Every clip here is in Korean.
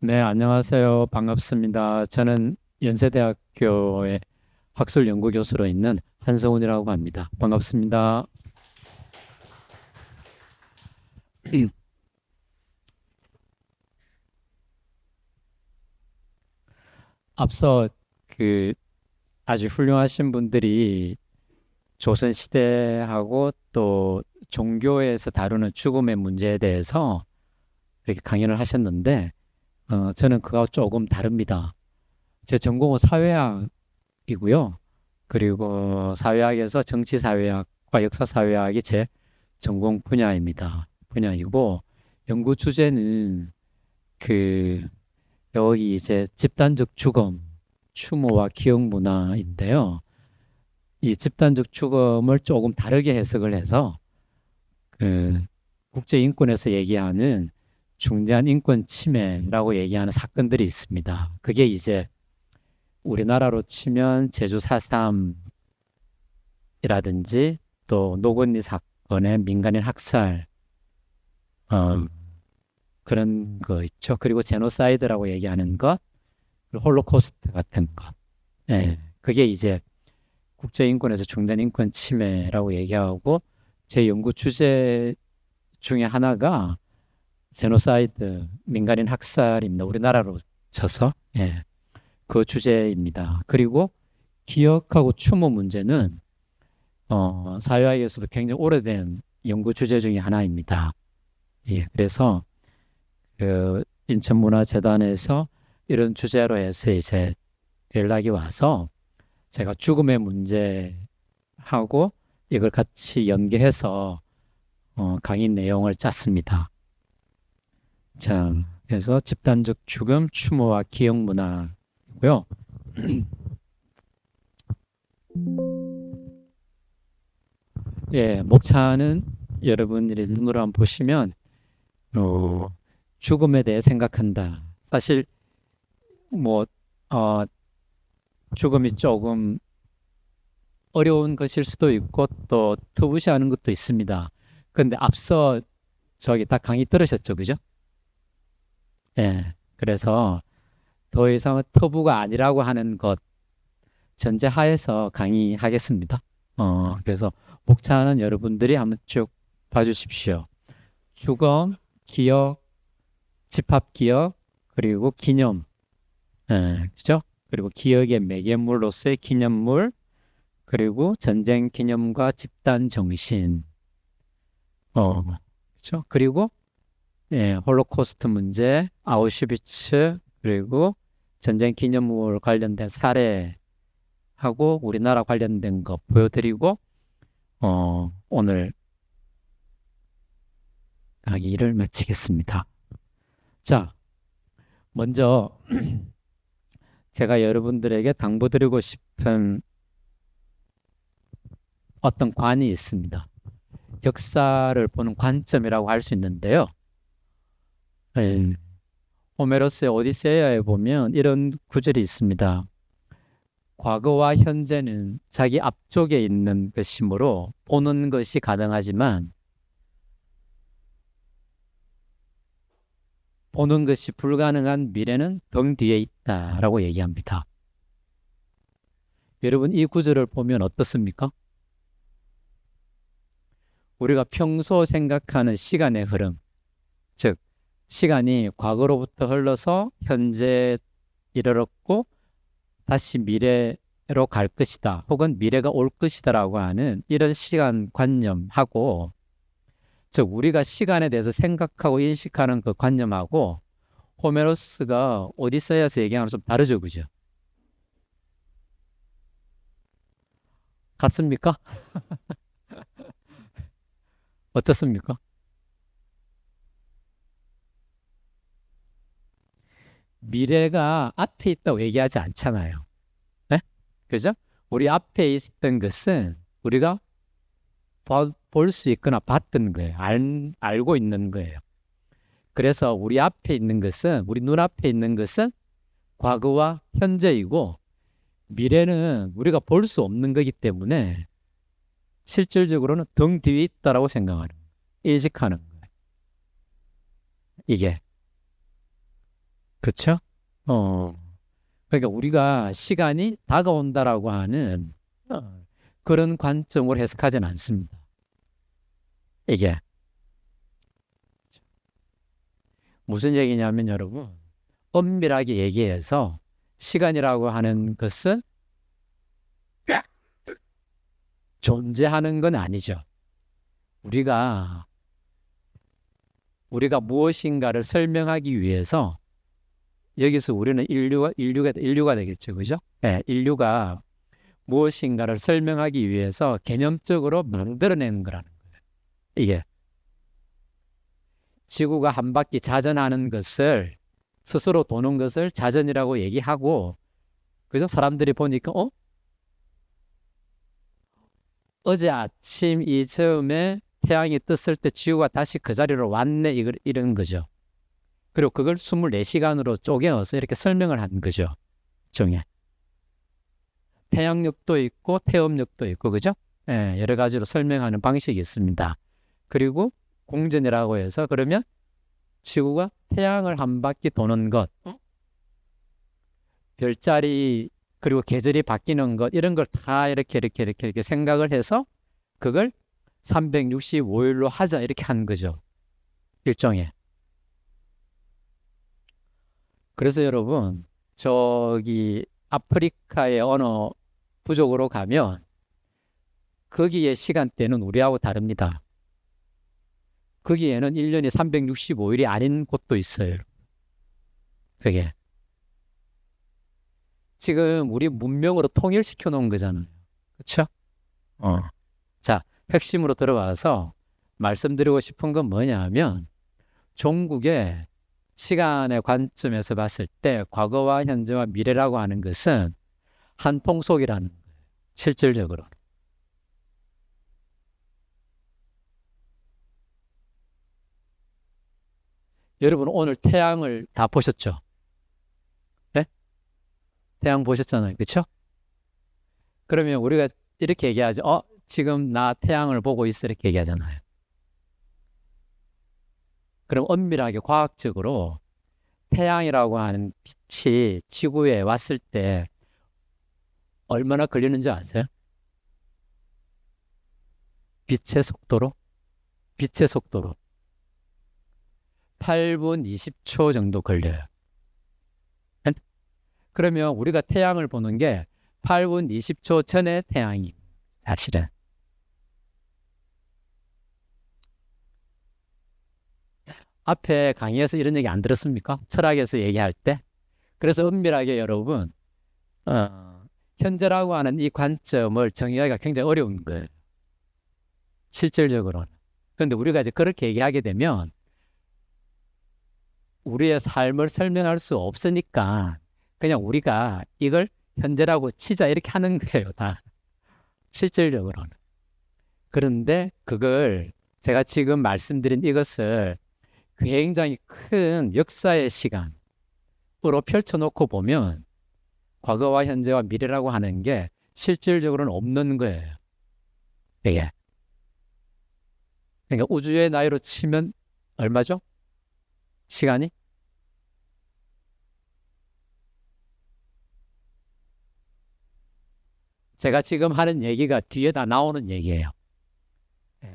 네, 안녕하세요. 반갑습니다. 저는 연세대학교의 학술 연구교수로 있는 한성훈이라고 합니다. 반갑습니다. 앞서 그 아주 훌륭하신 분들이 조선 시대하고 또 종교에서 다루는 죽음의 문제에 대해서 이렇게 강연을 하셨는데, 저는 그거와 조금 다릅니다. 제 전공은 사회학이고요. 그리고 사회학에서 정치사회학과 역사사회학이 제 전공 분야이고, 연구 주제는 그, 여기 이제 집단적 죽음, 추모와 기억 문화인데요. 이 집단적 죽음을 조금 다르게 해석을 해서, 그, 국제인권에서 얘기하는 중대한 인권 침해라고 얘기하는 사건들이 있습니다. 그게 이제 우리나라로 치면 제주 4.3이라든지 또 노건리 사건의 민간인 학살, 어, 그런 거 있죠. 그리고 제노사이드라고 얘기하는 것, 그리고 홀로코스트 같은 것. 예, 그게 이제 국제인권에서 중대한 인권 침해라고 얘기하고 제 연구 주제 중에 하나가 제노사이드, 민간인 학살입니다. 우리나라로 쳐서. 예, 그 주제입니다. 그리고 기억하고 추모 문제는 사회학에서도 굉장히 오래된 연구 주제 중에 하나입니다. 예, 그래서 인천문화재단에서 이런 주제로 해서 이제 연락이 와서 제가 죽음의 문제하고 이걸 같이 연계해서 강의 내용을 짰습니다. 자, 그래서 집단적 죽음, 추모와 기억 문화고요. 예, 목차는 여러분들이 눈으로 한번 보시면 어, 죽음에 대해 생각한다. 사실 뭐 어, 죽음이 조금 어려운 것일 수도 있고 또 터부시하는 것도 있습니다. 근데 앞서 저기 딱 강의 들으셨죠, 그죠? 예. 그래서 더 이상은 터부가 아니라고 하는 것 전제하에서 강의하겠습니다. 그래서 목차는 여러분들이 한번 쭉 봐주십시오. 죽음, 기억, 집합기억, 그리고 기념, 예, 그죠? 그리고 기억의 매개물로서의 기념물, 그리고 전쟁 기념과 집단 정신, 그죠? 그리고 예, 홀로코스트 문제, 아우슈비츠, 그리고 전쟁 기념물 관련된 사례하고 우리나라 관련된 거 보여드리고, 오늘 강의를 마치겠습니다. 자, 먼저 제가 여러분들에게 당부드리고 싶은 어떤 관이 있습니다. 역사를 보는 관점이라고 할 수 있는데요. 예, 호메로스의 오디세이아에 보면 이런 구절이 있습니다. 과거와 현재는 자기 앞쪽에 있는 것이므로 보는 것이 가능하지만 보는 것이 불가능한 미래는 등 뒤에 있다라고 얘기합니다. 여러분 이 구절을 보면 어떻습니까? 우리가 평소 생각하는 시간의 흐름, 즉 시간이 과거로부터 흘러서 현재에 이르렀고 다시 미래로 갈 것이다. 혹은 미래가 올 것이다라고 하는 이런 시간 관념하고 즉 우리가 시간에 대해서 생각하고 인식하는 그 관념하고 호메로스가 오디세이아에서 얘기하는 좀 다르죠, 그죠? 같습니까? 어떻습니까? 미래가 앞에 있다고 얘기하지 않잖아요. 네? 그죠? 우리 앞에 있던 것은 우리가 볼 수 있거나 봤던 거예요. 알고 있는 거예요. 그래서 우리 앞에 있는 것은, 우리 눈앞에 있는 것은 과거와 현재이고, 미래는 우리가 볼 수 없는 거기 때문에 실질적으로는 등 뒤에 있다라고 생각하는 거예요. 인식하는 거예요. 이게. 그렇죠? 어. 그러니까 우리가 시간이 다가온다라고 하는 그런 관점으로 해석하지는 않습니다. 이게 무슨 얘기냐면 여러분, 엄밀하게 얘기해서 시간이라고 하는 것은 존재하는 건 아니죠. 우리가 무엇인가를 설명하기 위해서 여기서 우리는 인류가 되겠죠. 그죠? 네, 인류가 무엇인가를 설명하기 위해서 개념적으로 만들어내는 거라는 거예요. 이게 지구가 한 바퀴 자전하는 것을 스스로 도는 것을 자전이라고 얘기하고 그죠? 사람들이 보니까 어제 아침 이즈음에 태양이 떴을 때 지구가 다시 그 자리로 왔네 이런 거죠. 그리고 그걸 24시간으로 쪼개어서 이렇게 설명을 한 거죠. 종에. 태양력도 있고 태음력도 있고 그죠? 예, 여러 가지로 설명하는 방식이 있습니다. 그리고 공전이라고 해서 그러면 지구가 태양을 한 바퀴 도는 것, 별자리 그리고 계절이 바뀌는 것 이런 걸 다 이렇게 생각을 해서 그걸 365일로 하자 이렇게 한 거죠. 일종의. 그래서 여러분 저기 아프리카의 어느 부족으로 가면 거기의 시간대는 우리하고 다릅니다. 거기에는 1년이 365일이 아닌 곳도 있어요. 그게. 지금 우리 문명으로 통일시켜 놓은 거잖아요. 그렇죠? 자, 핵심으로 들어와서 말씀드리고 싶은 건 뭐냐 하면 종국의 시간의 관점에서 봤을 때 과거와 현재와 미래라고 하는 것은 한 통속이라는 거예요. 실질적으로. 여러분 오늘 태양을 다 보셨죠? 네? 태양 보셨잖아요. 그렇죠? 그러면 우리가 이렇게 얘기하죠. 지금 나 태양을 보고 있어 이렇게 얘기하잖아요. 그럼 엄밀하게 과학적으로 태양이라고 하는 빛이 지구에 왔을 때 얼마나 걸리는지 아세요? 빛의 속도로 8분 20초 정도 걸려요. 그러면 우리가 태양을 보는 게 8분 20초 전에 태양이 사실은. 앞에 강의에서 이런 얘기 안 들었습니까? 철학에서 얘기할 때. 그래서 은밀하게 여러분 현재라고 하는 이 관점을 정의하기가 굉장히 어려운 거예요. 실질적으로는. 그런데 우리가 이제 그렇게 얘기하게 되면 우리의 삶을 설명할 수 없으니까 그냥 우리가 이걸 현재라고 치자 이렇게 하는 거예요. 다. 실질적으로는. 그런데 그걸 제가 지금 말씀드린 이것을 굉장히 큰 역사의 시간으로 펼쳐놓고 보면 과거와 현재와 미래라고 하는 게 실질적으로는 없는 거예요. 이게. 그러니까 우주의 나이로 치면 얼마죠? 시간이? 제가 지금 하는 얘기가 뒤에 다 나오는 얘기예요.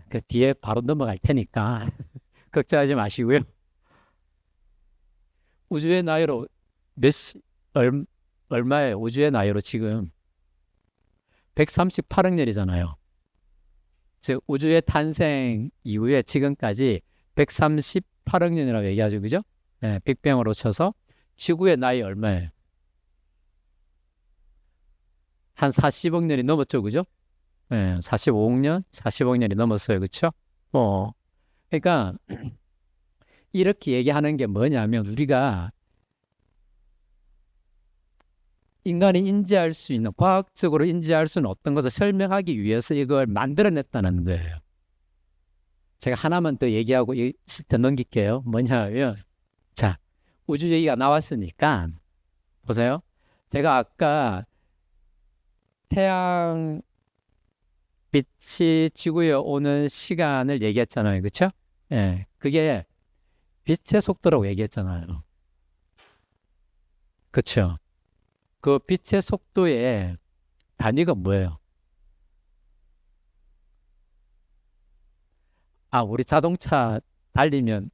그 뒤에 바로 넘어갈 테니까 걱정하지 마시고요. 우주의 나이로 얼마예요? 우주의 나이로 지금 138억 년이잖아요. 즉 우주의 탄생 이후에 지금까지 138억 년이라고 얘기하죠. 그죠? 네, 빅뱅으로 쳐서 지구의 나이 얼마예요? 한 40억 년이 넘었죠. 그죠? 네, 45억 년? 40억 년이 넘었어요. 그렇죠? 그러니까 이렇게 얘기하는 게 뭐냐면 우리가 인간이 인지할 수 있는 과학적으로 인지할 수 있는 어떤 것을 설명하기 위해서 이걸 만들어냈다는 거예요. 제가 하나만 더 얘기하고 더 넘길게요. 뭐냐면 자 우주 얘기가 나왔으니까 보세요. 제가 아까 태양 빛이 지구에 오는 시간을 얘기했잖아요. 그렇죠? 예, 그게 빛의 속도라고 얘기했잖아요. 그쵸? 그 빛의 속도의 단위가 뭐예요? 아, 우리 자동차 달리면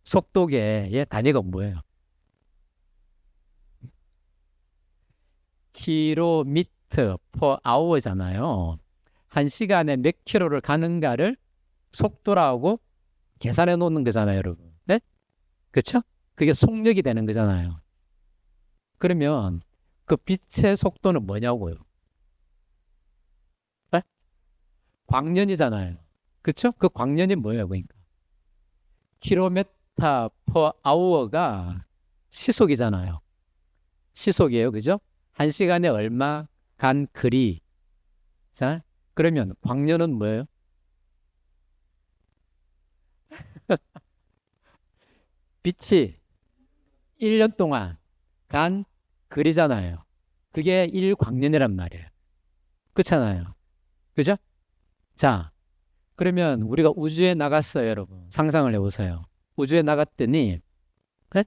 속도계의 단위가 뭐예요? 킬로미터 per hour잖아요. 한 시간에 몇 킬로를 가는가를 속도라고 계산해 놓는 거잖아요, 여러분. 네? 그쵸? 그게 속력이 되는 거잖아요. 그러면 그 빛의 속도는 뭐냐고요? 네? 광년이잖아요. 그쵸? 그 광년이 뭐예요, 그러니까? 킬로미터 per hour가 시속이잖아요. 시속이에요, 그죠? 한 시간에 얼마 간 거리. 자, 그러면 광년은 뭐예요? 빛이 1년 동안 간 거리잖아요. 그게 1광년이란 말이에요. 그렇잖아요. 그죠? 자, 그러면 우리가 우주에 나갔어요, 여러분. 상상을 해보세요. 우주에 나갔더니 그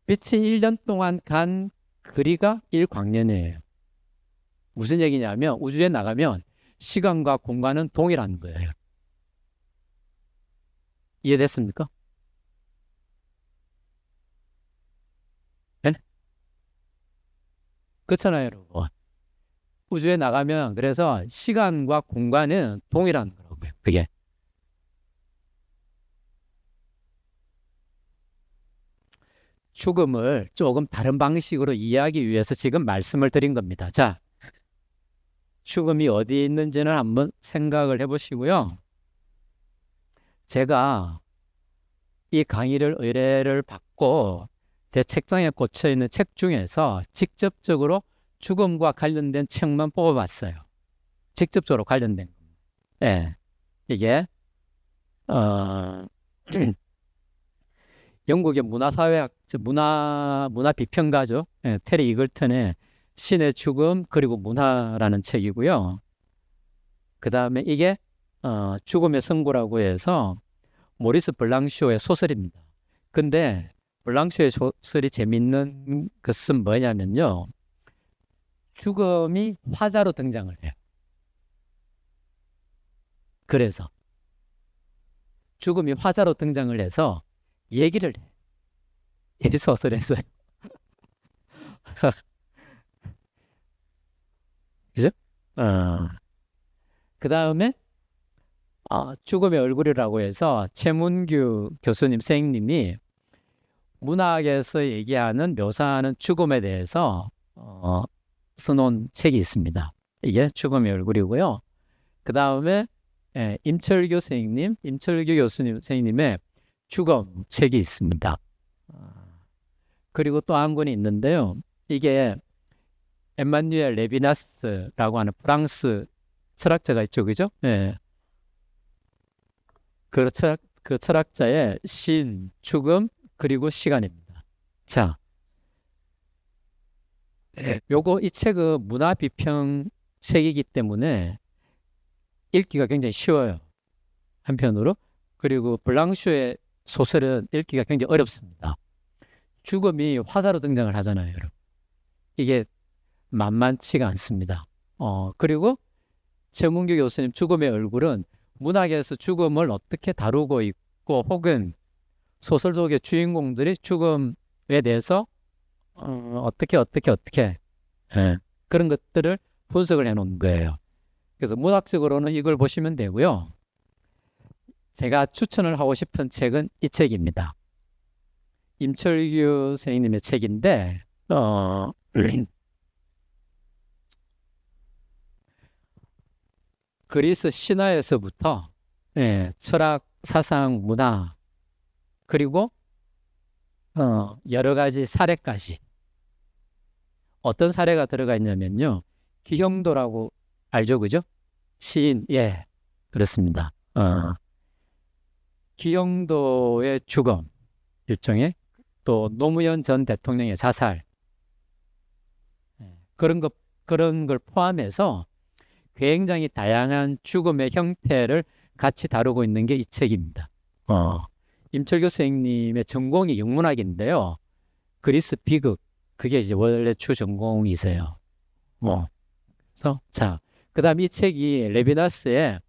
빛이 1년 동안 간 거리가 1광년이에요. 무슨 얘기냐면 우주에 나가면 시간과 공간은 동일한 거예요. 이해됐습니까? 네? 그렇잖아요, 여러분. 우주에 나가면 그래서 시간과 공간은 동일한 거라고요. 그게. 죽음을 조금 다른 방식으로 이해하기 위해서 지금 말씀을 드린 겁니다. 자, 죽음이 어디 있는지는 한번 생각을 해보시고요. 제가 이 강의를 의뢰를 받고 제 책장에 꽂혀 있는 책 중에서 직접적으로 죽음과 관련된 책만 뽑아봤어요. 직접적으로 관련된. 예, 이게 어, 영국의 문화사회학, 문화 비평가죠. 예, 테리 이글턴의 신의 죽음 그리고 문화라는 책이고요. 그 다음에 이게 죽음의 승부라고 해서 모리스 블랑쇼의 소설입니다. 근데 블랑쇼의 소설이 재밌는 것은 뭐냐면요. 죽음이 화자로 등장을 해요. 그래서 죽음이 화자로 등장을 해서 얘기를 해. 이 소설에서요. 그죠? 그 다음에 죽음의 얼굴이라고 해서 최문규 교수님, 선생님이 문학에서 얘기하는 묘사하는 죽음에 대해서 써놓은 책이 있습니다. 이게 죽음의 얼굴이고요. 그 다음에 임철규 선생님, 임철규 교수님, 선생님의 죽음 책이 있습니다. 그리고 또 한 권이 있는데요. 이게 엠마누엘 레비나스라고 하는 프랑스 철학자가 있죠, 그죠? 네. 그 철학자의 신, 죽음, 그리고 시간입니다. 자, 이 책은 문화 비평 책이기 때문에 읽기가 굉장히 쉬워요. 한편으로. 그리고 블랑쇼의 소설은 읽기가 굉장히 어렵습니다. 죽음이 화자로 등장을 하잖아요, 여러분. 이게 만만치가 않습니다. 그리고 최문규 교수님 죽음의 얼굴은 문학에서 죽음을 어떻게 다루고 있고 혹은 소설 속의 주인공들이 죽음에 대해서 어떻게 그런 것들을 분석을 해놓은 거예요. 그래서 문학적으로는 이걸 보시면 되고요. 제가 추천을 하고 싶은 책은 이 책입니다. 임철규 선생님의 책인데 그리스 신화에서부터 철학, 사상, 문화 그리고 여러 가지 사례까지 어떤 사례가 들어가 있냐면요. 기형도라고 알죠, 그죠? 시인, 예, 그렇습니다. 기형도의 죽음, 일종의 또 노무현 전 대통령의 자살 그런 걸 포함해서 굉장히 다양한 죽음의 형태를 같이 다루고 있는 게 이 책입니다. 임철교 선생님의 전공이 영문학인데요. 그리스 비극, 그게 이제 원래 주전공이세요. 뭐. 그래서 자, 그다음 이 책이 레비나스의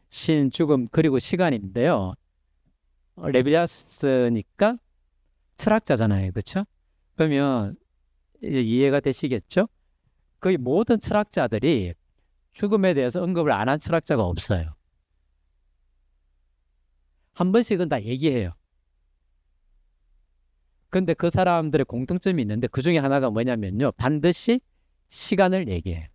신, 죽음, 그리고 시간인데요. 레비나스니까 철학자잖아요. 그렇죠? 그러면 이제 이해가 되시겠죠? 거의 모든 철학자들이 죽음에 대해서 언급을 안 한 철학자가 없어요. 한 번씩은 다 얘기해요. 근데 그 사람들의 공통점이 있는데 그 중에 하나가 뭐냐면요. 반드시 시간을 얘기해요.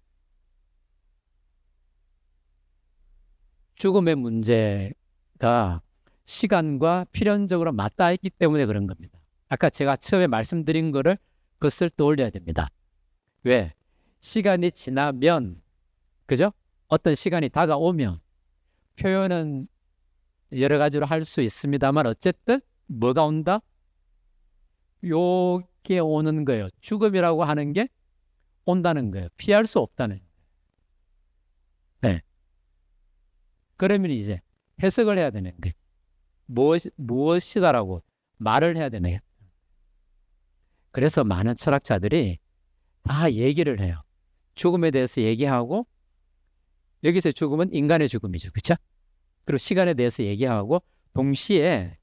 죽음의 문제가 시간과 필연적으로 맞닿아 있기 때문에 그런 겁니다. 아까 제가 처음에 말씀드린 거를 그것을 떠올려야 됩니다. 왜? 시간이 지나면, 그죠? 어떤 시간이 다가오면 표현은 여러 가지로 할 수 있습니다만 어쨌든 뭐가 온다? 요게 오는 거예요. 죽음이라고 하는 게 온다는 거예요. 피할 수 없다는 거예요. 네. 그러면 이제 해석을 해야 되는 거예요. 무엇이다라고 말을 해야 되는 거예요. 그래서 많은 철학자들이 다 얘기를 해요. 죽음에 대해서 얘기하고 여기서 죽음은 인간의 죽음이죠. 그렇죠? 그리고 시간에 대해서 얘기하고 동시에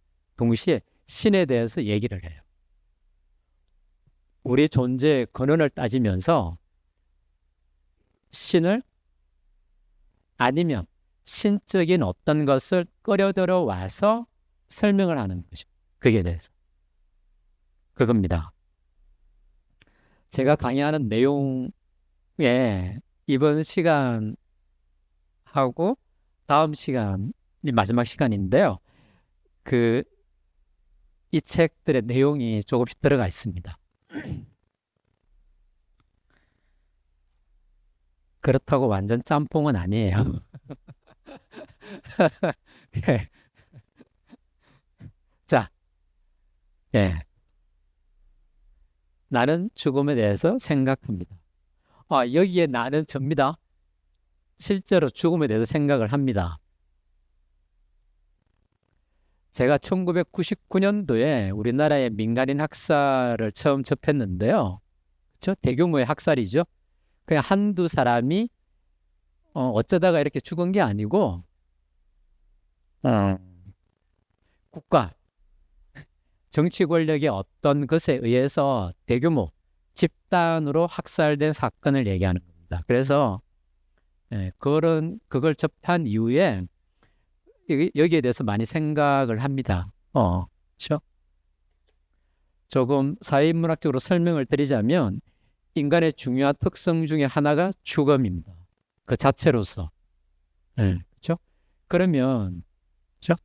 신에 대해서 얘기를 해요. 우리 존재의 근원을 따지면서 신을 아니면 신적인 어떤 것을 끌어들여 와서 설명을 하는 거죠. 그게 대해서. 그겁니다. 제가 강의하는 내용에 이번 시간하고 다음 시간이 마지막 시간인데요. 이 책들의 내용이 조금씩 들어가 있습니다. 그렇다고 완전 짬뽕은 아니에요. 예. 자, 예. 나는 죽음에 대해서 생각합니다. 여기에 나는 접니다. 실제로 죽음에 대해서 생각을 합니다. 제가 1999년도에 우리나라의 민간인 학살을 처음 접했는데요. 그렇죠? 대규모의 학살이죠. 그냥 한두 사람이 어쩌다가 이렇게 죽은 게 아니고 국가, 정치 권력의 어떤 것에 의해서 대규모 집단으로 학살된 사건을 얘기하는 겁니다. 그래서 그걸 접한 이후에 여기에 대해서 많이 생각을 합니다. 그렇죠? 조금 사회인문학적으로 설명을 드리자면 인간의 중요한 특성 중에 하나가 죽음입니다. 그 자체로서. 그렇죠? 그러면 그렇죠?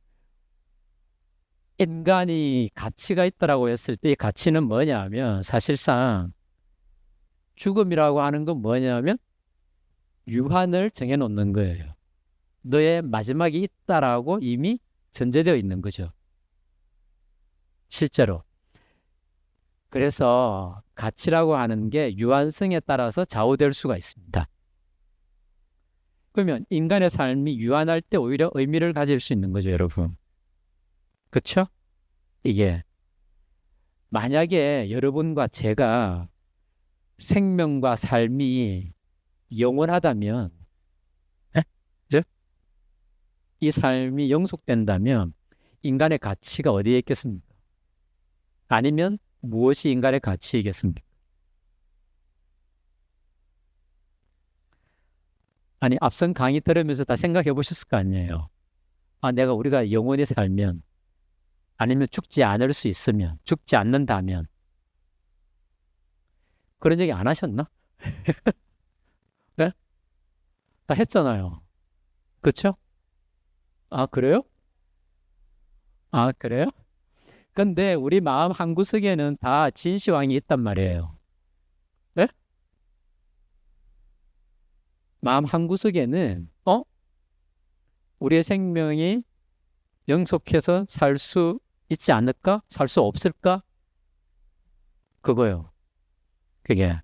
인간이 가치가 있다라고 했을 때 이 가치는 뭐냐면 사실상 죽음이라고 하는 건 뭐냐면 유한을 정해놓는 거예요. 너의 마지막이 있다라고 이미 전제되어 있는 거죠. 실제로. 그래서 가치라고 하는 게 유한성에 따라서 좌우될 수가 있습니다. 그러면 인간의 삶이 유한할 때 오히려 의미를 가질 수 있는 거죠, 여러분. 그렇죠? 이게 만약에 여러분과 제가 생명과 삶이 영원하다면, 그죠? 이 삶이 영속된다면 인간의 가치가 어디에 있겠습니까? 아니면 무엇이 인간의 가치이겠습니까? 아니, 앞선 강의 들으면서 다 생각해 보셨을 거 아니에요. 우리가 영원히 살면, 아니면 죽지 않을 수 있으면, 죽지 않는다면, 그런 얘기 안 하셨나? 네? 다 했잖아요. 그쵸? 그래요? 그래요? 근데 우리 마음 한구석에는 다 진시황이 있단 말이에요. 네? 마음 한구석에는, 우리의 생명이 영속해서 살 수 있지 않을까? 살 수 없을까? 그거요. 그게.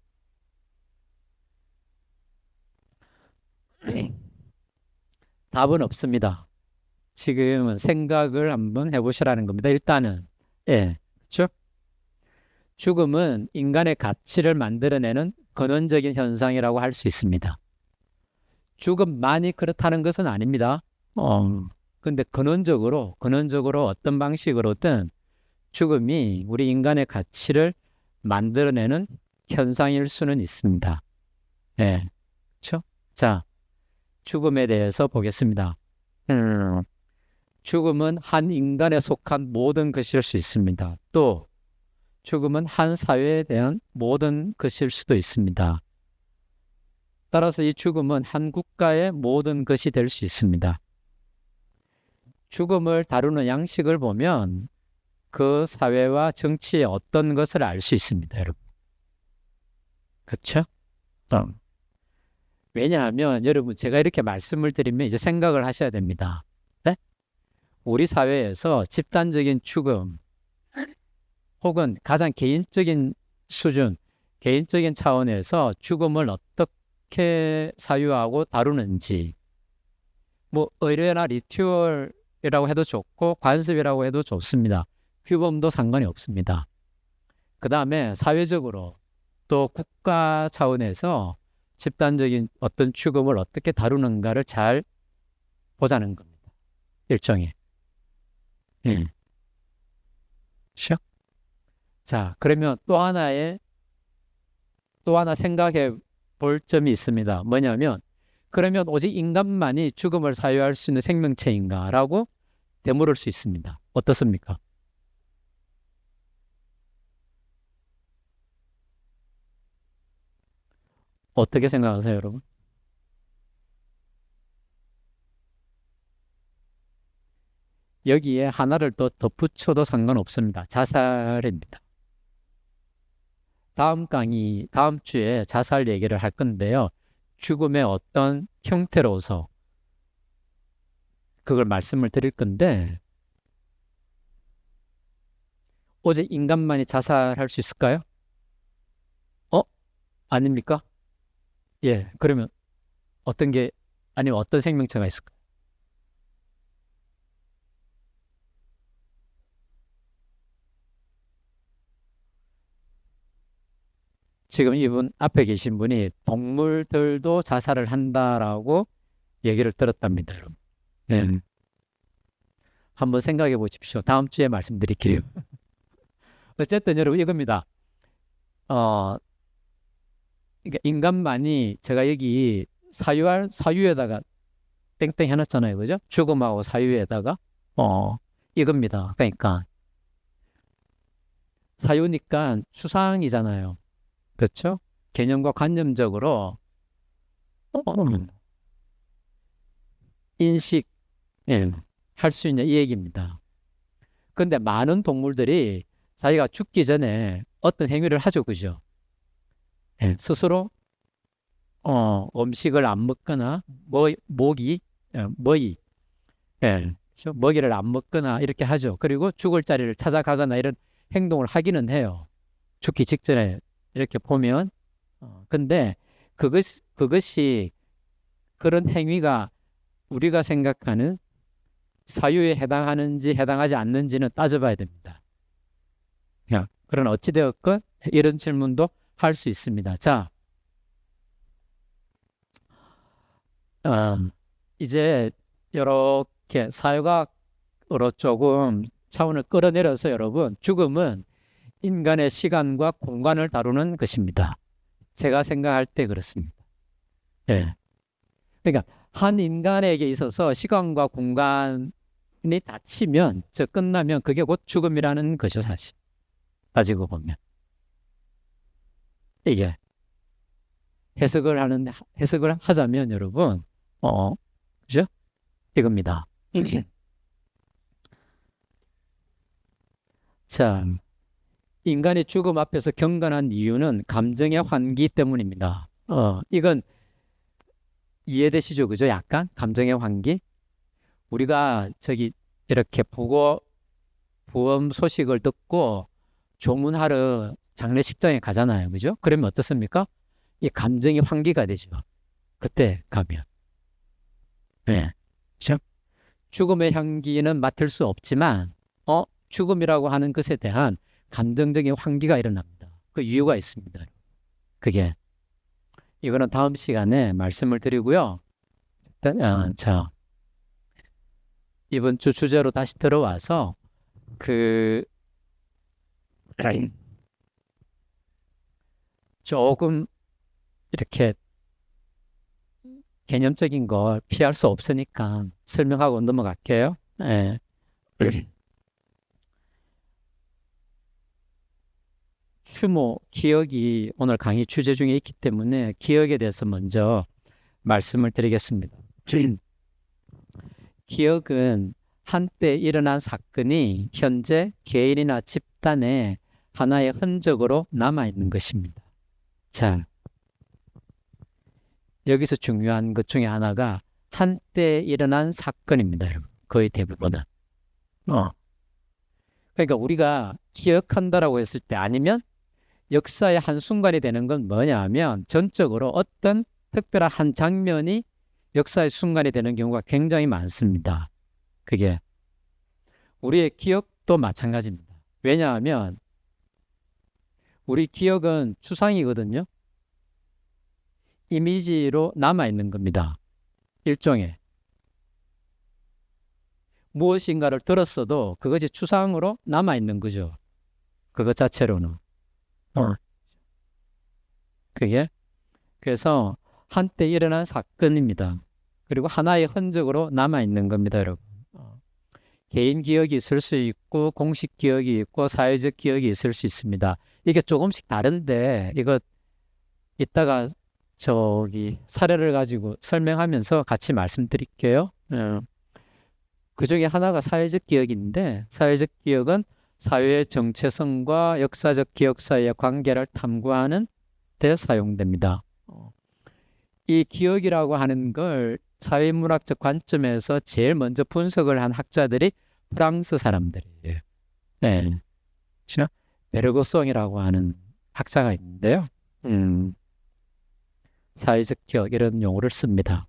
답은 없습니다. 지금은 생각을 한번 해보시라는 겁니다. 일단은, 예, 그렇죠? 죽음은 인간의 가치를 만들어내는 근원적인 현상이라고 할 수 있습니다. 죽음만이 그렇다는 것은 아닙니다. 근데 근원적으로 어떤 방식으로든 죽음이 우리 인간의 가치를 만들어내는 현상일 수는 있습니다. 네, 그렇죠? 자, 죽음에 대해서 보겠습니다. 죽음은 한 인간에 속한 모든 것일 수 있습니다. 또 죽음은 한 사회에 대한 모든 것일 수도 있습니다. 따라서 이 죽음은 한 국가의 모든 것이 될 수 있습니다. 죽음을 다루는 양식을 보면 그 사회와 정치의 어떤 것을 알 수 있습니다, 여러분. 그렇죠? 왜냐하면 여러분 제가 이렇게 말씀을 드리면 이제 생각을 하셔야 됩니다. 네? 우리 사회에서 집단적인 죽음 혹은 가장 개인적인 수준, 개인적인 차원에서 죽음을 어떻게 사유하고 다루는지 뭐 의례나 리튜얼이라고 해도 좋고 관습이라고 해도 좋습니다. 규범도 상관이 없습니다. 그 다음에 사회적으로 또 국가 차원에서 집단적인 어떤 죽음을 어떻게 다루는가를 잘 보자는 겁니다. 일종의. 그렇죠? 자, 그러면 또 하나 생각해 볼 점이 있습니다. 뭐냐면, 그러면 오직 인간만이 죽음을 사유할 수 있는 생명체인가라고 되물을 수 있습니다. 어떻습니까? 어떻게 생각하세요, 여러분? 여기에 하나를 더 덧붙여도 상관없습니다. 자살입니다. 다음 주에 자살 얘기를 할 건데요. 죽음의 어떤 형태로서 그걸 말씀을 드릴 건데, 오직 인간만이 자살할 수 있을까요? 아닙니까? 예, 그러면 아니면 어떤 생명체가 있을까요? 지금 이분 앞에 계신 분이 동물들도 자살을 한다라고 얘기를 들었답니다, 여러분. 네. 한번 생각해 보십시오. 다음 주에 말씀드릴게요. 어쨌든 여러분 이겁니다. 그러니까 인간만이 제가 여기 사유에다가 땡땡 해놨잖아요, 그죠? 죽음하고 사유에다가 이겁니다. 그러니까 사유니까 추상이잖아요. 그렇죠? 개념과 관념적으로 인식 할 수 있는 이 얘기입니다. 근데 많은 동물들이 자기가 죽기 전에 어떤 행위를 하죠, 그죠? 스스로 음식을 안 먹거나 먹이 그렇죠? 먹이를 안 먹거나 이렇게 하죠. 그리고 죽을 자리를 찾아가거나 이런 행동을 하기는 해요. 죽기 직전에 이렇게 보면 근데 그것이 그런 행위가 우리가 생각하는 사유에 해당하는지 해당하지 않는지는 따져봐야 됩니다. 그러나 어찌되었건 이런 질문도 할 수 있습니다. 자, 이제 이렇게 사회학으로 조금 차원을 끌어내려서 여러분, 죽음은 인간의 시간과 공간을 다루는 것입니다. 제가 생각할 때 그렇습니다. 예. 그러니까 한 인간에게 있어서 시간과 공간이 닫히면, 끝나면 그게 곧 죽음이라는 거죠, 사실. 따지고 보면. 이게 해석을 하자면 여러분, 그죠? 이겁니다. 자, 인간이 죽음 앞에서 경건한 이유는 감정의 환기 때문입니다. 이건 이해되시죠? 그죠? 약간 감정의 환기? 우리가 이렇게 부검 소식을 듣고 조문하러 장례식장에 가잖아요. 그죠? 그러면 어떻습니까? 이 감정이 환기가 되죠. 그때 가면. 네. 그죠? 죽음의 향기는 맡을 수 없지만, 죽음이라고 하는 것에 대한 감정적인 환기가 일어납니다. 그 이유가 있습니다. 그게 이거는 다음 시간에 말씀을 드리고요. 일단 자, 이번 주 주제로 다시 들어와서 그 조금 이렇게 개념적인 걸 피할 수 없으니까 설명하고 넘어갈게요. 예. 추모, 기억이 오늘 강의 주제 중에 있기 때문에 기억에 대해서 먼저 말씀을 드리겠습니다. 기억은 한때 일어난 사건이 현재 개인이나 집단의 하나의 흔적으로 남아있는 것입니다. 자, 여기서 중요한 것 중에 하나가 한때 일어난 사건입니다, 여러분. 거의 대부분은. 그러니까 우리가 기억한다라고 했을 때 아니면 역사의 한순간이 되는 건 뭐냐 하면 전적으로 어떤 특별한 한 장면이 역사의 순간이 되는 경우가 굉장히 많습니다. 그게 우리의 기억도 마찬가지입니다. 왜냐하면 우리 기억은 추상이거든요. 이미지로 남아있는 겁니다. 일종의 무엇인가를 들었어도 그것이 추상으로 남아있는 거죠. 그것 자체로는. 그게 그래서 한때 일어난 사건입니다. 그리고 하나의 흔적으로 남아있는 겁니다, 여러분. 개인 기억이 있을 수 있고 공식 기억이 있고 사회적 기억이 있을 수 있습니다. 이게 조금씩 다른데 이거 이따가 저기 사례를 가지고 설명하면서 같이 말씀드릴게요. 그 중에 하나가 사회적 기억인데 사회적 기억은 사회의 정체성과 역사적 기억 사이의 관계를 탐구하는 데 사용됩니다. 이 기억이라고 하는 걸 사회문학적 관점에서 제일 먼저 분석을 한 학자들이 프랑스 사람들이에요. 네. 베르그송이라고 하는 학자가 있는데요. 사회적 기억 이런 용어를 씁니다.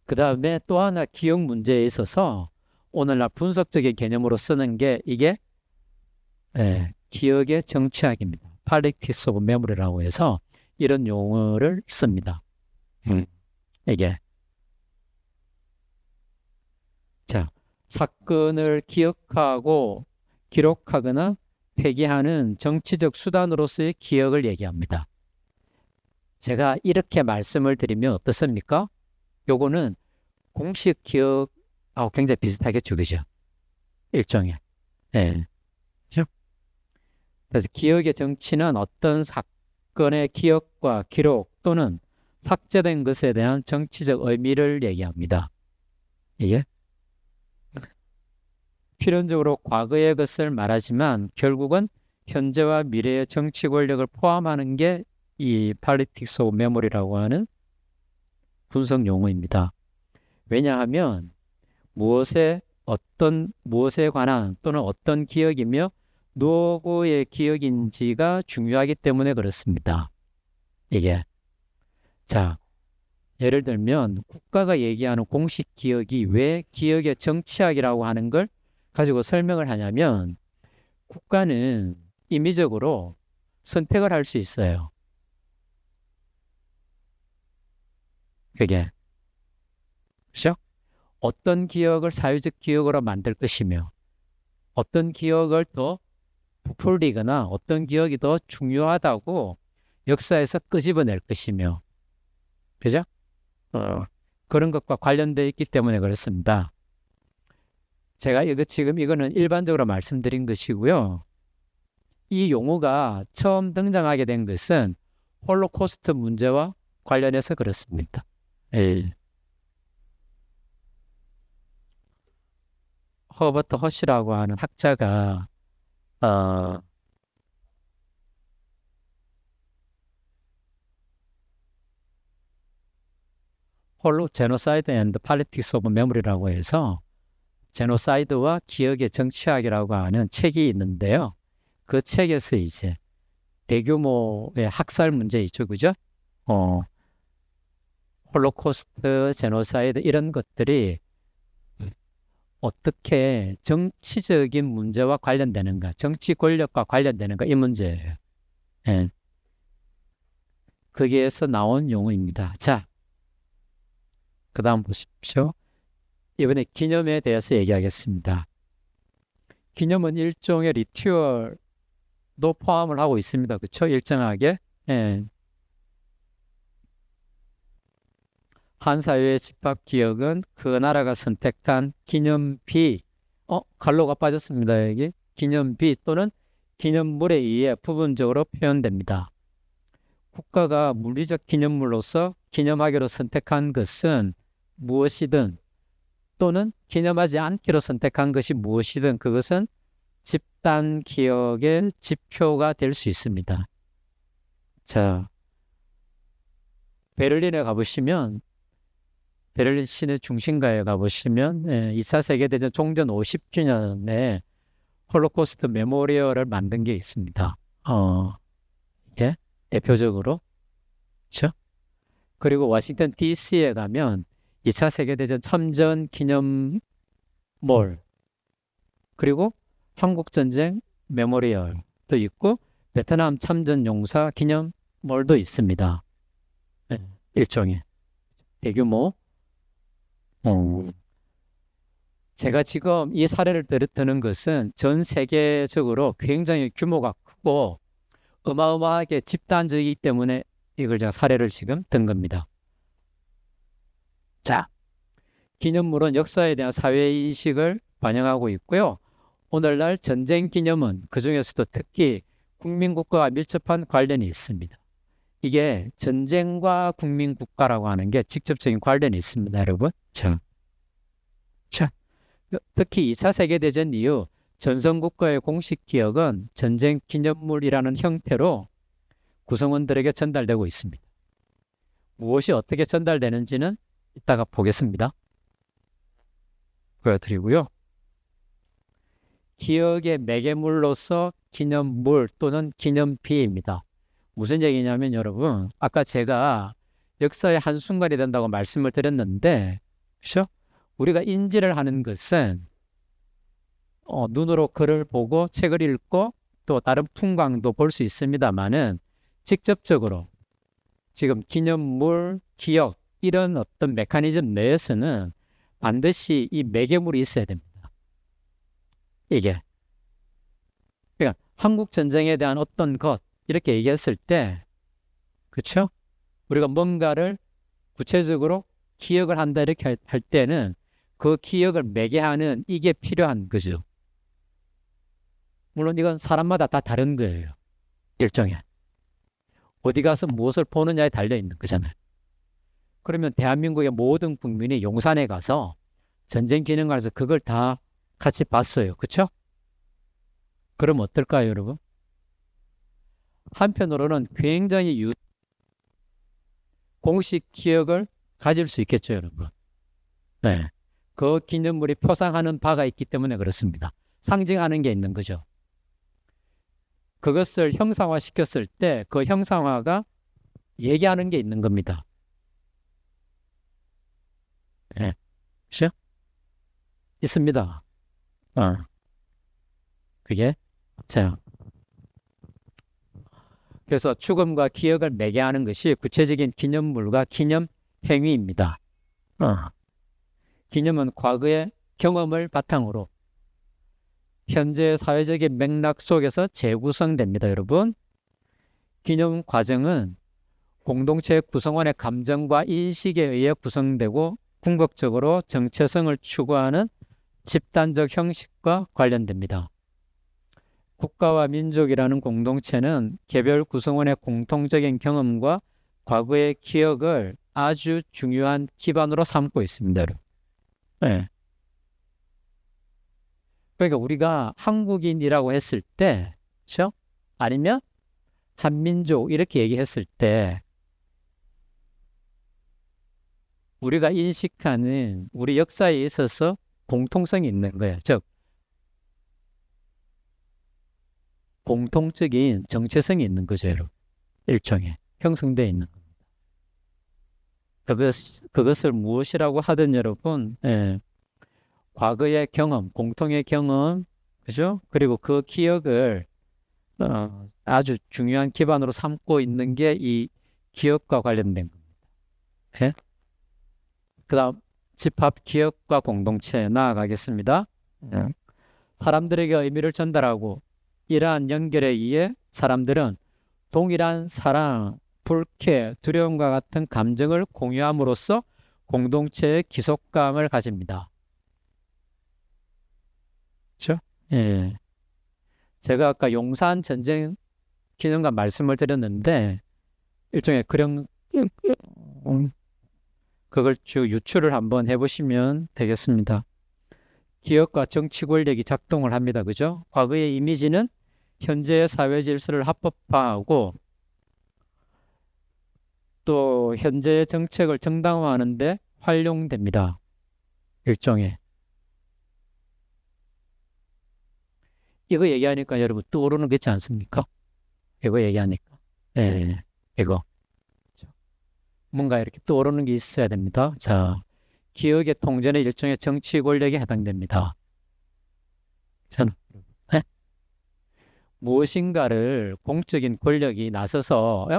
그 다음에 또 하나 기억 문제에 있어서 오늘날 분석적인 개념으로 쓰는 게 이게 기억의 정치학입니다. Politics of Memory라고 해서 이런 용어를 씁니다. 이게 자, 사건을 기억하고 기록하거나 폐기하는 정치적 수단으로서의 기억을 얘기합니다. 제가 이렇게 말씀을 드리면 어떻습니까? 요거는 공식 기억하고 굉장히 비슷하겠죠, 그죠? 일종의. 네. 그래서 기억의 정치는 어떤 사건의 기억과 기록 또는 삭제된 것에 대한 정치적 의미를 얘기합니다. 이게 필연적으로 과거의 것을 말하지만 결국은 현재와 미래의 정치 권력을 포함하는 게 이 Politics of Memory라고 하는 분석 용어입니다. 왜냐하면 무엇에 관한 또는 어떤 기억이며 누구의 기억인지가 중요하기 때문에 그렇습니다. 이게 자, 예를 들면 국가가 얘기하는 공식 기억이 왜 기억의 정치학이라고 하는 걸 가지고 설명을 하냐면 국가는 임의적으로 선택을 할 수 있어요. 그게 그렇죠? 어떤 기억을 사회적 기억으로 만들 것이며 어떤 기억을 더 부풀리거나 어떤 기억이 더 중요하다고 역사에서 끄집어낼 것이며 그죠? 그런 것과 관련되어 있기 때문에 그렇습니다. 제가 이거는 일반적으로 말씀드린 것이고요. 이 용어가 처음 등장하게 된 것은 홀로코스트 문제와 관련해서 그렇습니다. 허버트 허시라고 하는 학자가 제노사이드 앤드 팔리틱스 오브 메모리라고 해서 제노사이드와 기억의 정치학이라고 하는 책이 있는데요. 그 책에서 이제 대규모의 학살 문제 있죠, 그죠? 홀로코스트, 제노사이드 이런 것들이 어떻게 정치적인 문제와 관련되는가, 정치 권력과 관련되는가, 이 문제예요. 예. 거기에서 나온 용어입니다. 자, 그 다음 보십시오. 이번에 기념에 대해서 얘기하겠습니다. 기념은 일종의 리튜얼도 포함을 하고 있습니다. 그렇죠? 일정하게. 예. 한 사회의 집합 기억은 그 나라가 선택한 기념비, 갈로가 빠졌습니다. 여기 기념비 또는 기념물에 의해 부분적으로 표현됩니다. 국가가 물리적 기념물로서 기념하기로 선택한 것은 무엇이든 또는 기념하지 않기로 선택한 것이 무엇이든 그것은 집단 기억의 지표가 될 수 있습니다. 자, 베를린에 가보시면 베를린 시내 중심가에 가보시면 2차 세계대전 종전 50주년에 홀로코스트 메모리얼을 만든 게 있습니다. 예? 대표적으로. 그렇죠? 그리고 워싱턴 DC에 가면 2차 세계대전 참전 기념몰 그리고 한국전쟁 메모리얼도 있고 베트남 참전 용사 기념몰도 있습니다. 일종의 대규모. 제가 지금 이 사례를 드는 것은 전 세계적으로 굉장히 규모가 크고 어마어마하게 집단적이기 때문에 이걸 제가 사례를 지금 든 겁니다. 자, 기념물은 역사에 대한 사회인식을 반영하고 있고요. 오늘날 전쟁 기념은 그 중에서도 특히 국민국가와 밀접한 관련이 있습니다. 이게 전쟁과 국민국가라고 하는 게 직접적인 관련이 있습니다, 여러분. 자, 특히 2차 세계대전 이후 전성국가의 공식 기억은 전쟁 기념물이라는 형태로 구성원들에게 전달되고 있습니다. 무엇이 어떻게 전달되는지는 이따가 보겠습니다. 보여드리고요. 기억의 매개물로서 기념물 또는 기념비입니다. 무슨 얘기냐면 여러분, 아까 제가 역사의 한순간이 된다고 말씀을 드렸는데, 그렇죠? 우리가 인지를 하는 것은 눈으로 글을 보고 책을 읽고 또 다른 풍광도 볼 수 있습니다만은 직접적으로 지금 기념물, 기억 이런 어떤 메커니즘 내에서는 반드시 이 매개물이 있어야 됩니다. 이게 그러니까 한국 전쟁에 대한 어떤 것 이렇게 얘기했을 때, 그렇죠? 우리가 뭔가를 구체적으로 기억을 한다 이렇게 할 때는 그 기억을 매개하는 이게 필요한 거죠. 물론 이건 사람마다 다 다른 거예요. 일종의. 어디 가서 무엇을 보느냐에 달려있는 거잖아요. 그러면 대한민국의 모든 국민이 용산에 가서 전쟁 기념관에서 그걸 다 같이 봤어요. 그렇죠? 그럼 어떨까요, 여러분? 한편으로는 굉장히 공식 기억을 가질 수 있겠죠, 여러분. 네. 그 기념물이 표상하는 바가 있기 때문에 그렇습니다. 상징하는 게 있는 거죠. 그것을 형상화 시켰을 때 그 형상화가 얘기하는 게 있는 겁니다. 네. 그렇죠? 있습니다. 그게 자, 그래서 죽음과 기억을 매개하는 것이 구체적인 기념물과 기념 행위입니다. 기념은 과거의 경험을 바탕으로 현재 사회적인 맥락 속에서 재구성됩니다, 여러분. 기념 과정은 공동체 구성원의 감정과 인식에 의해 구성되고 궁극적으로 정체성을 추구하는 집단적 형식과 관련됩니다. 국가와 민족이라는 공동체는 개별 구성원의 공통적인 경험과 과거의 기억을 아주 중요한 기반으로 삼고 있습니다. 네. 그러니까 우리가 한국인이라고 했을 때, 그렇죠? 아니면 한민족 이렇게 얘기했을 때 우리가 인식하는 우리 역사에 있어서 공통성이 있는 거예요. 즉 공통적인 정체성이 있는 거죠, 여러분. 일종의 형성되어 있는 겁니다. 그것을 무엇이라고 하든 여러분, 과거의 경험, 공통의 경험, 그죠? 그리고 그 기억을 아주 중요한 기반으로 삼고 있는 게 이 기억과 관련된 겁니다. 예? 그다음 집합 기억과 공동체 나아가겠습니다. 예. 사람들에게 의미를 전달하고 이러한 연결에 의해 사람들은 동일한 사랑, 불쾌, 두려움과 같은 감정을 공유함으로써 공동체의 기속감을 가집니다. 그렇죠? 예. 제가 아까 용산 전쟁 기념관 말씀을 드렸는데 일종의 그런 그걸 쭉 유추를 한번 해보시면 되겠습니다. 기업과 정치 권력이 작동을 합니다. 그죠? 과거의 이미지는 현재의 사회 질서를 합법화하고 또 현재의 정책을 정당화하는 데 활용됩니다. 일종의. 이거 얘기하니까 여러분 떠오르는 게 있지 않습니까? 이거 얘기하니까. 예, 이거. 뭔가 이렇게 떠오르는 게 있어야 됩니다. 자, 기억의 통제는 일종의 정치 권력에 해당됩니다. 저는 네? 무엇인가를 공적인 권력이 나서서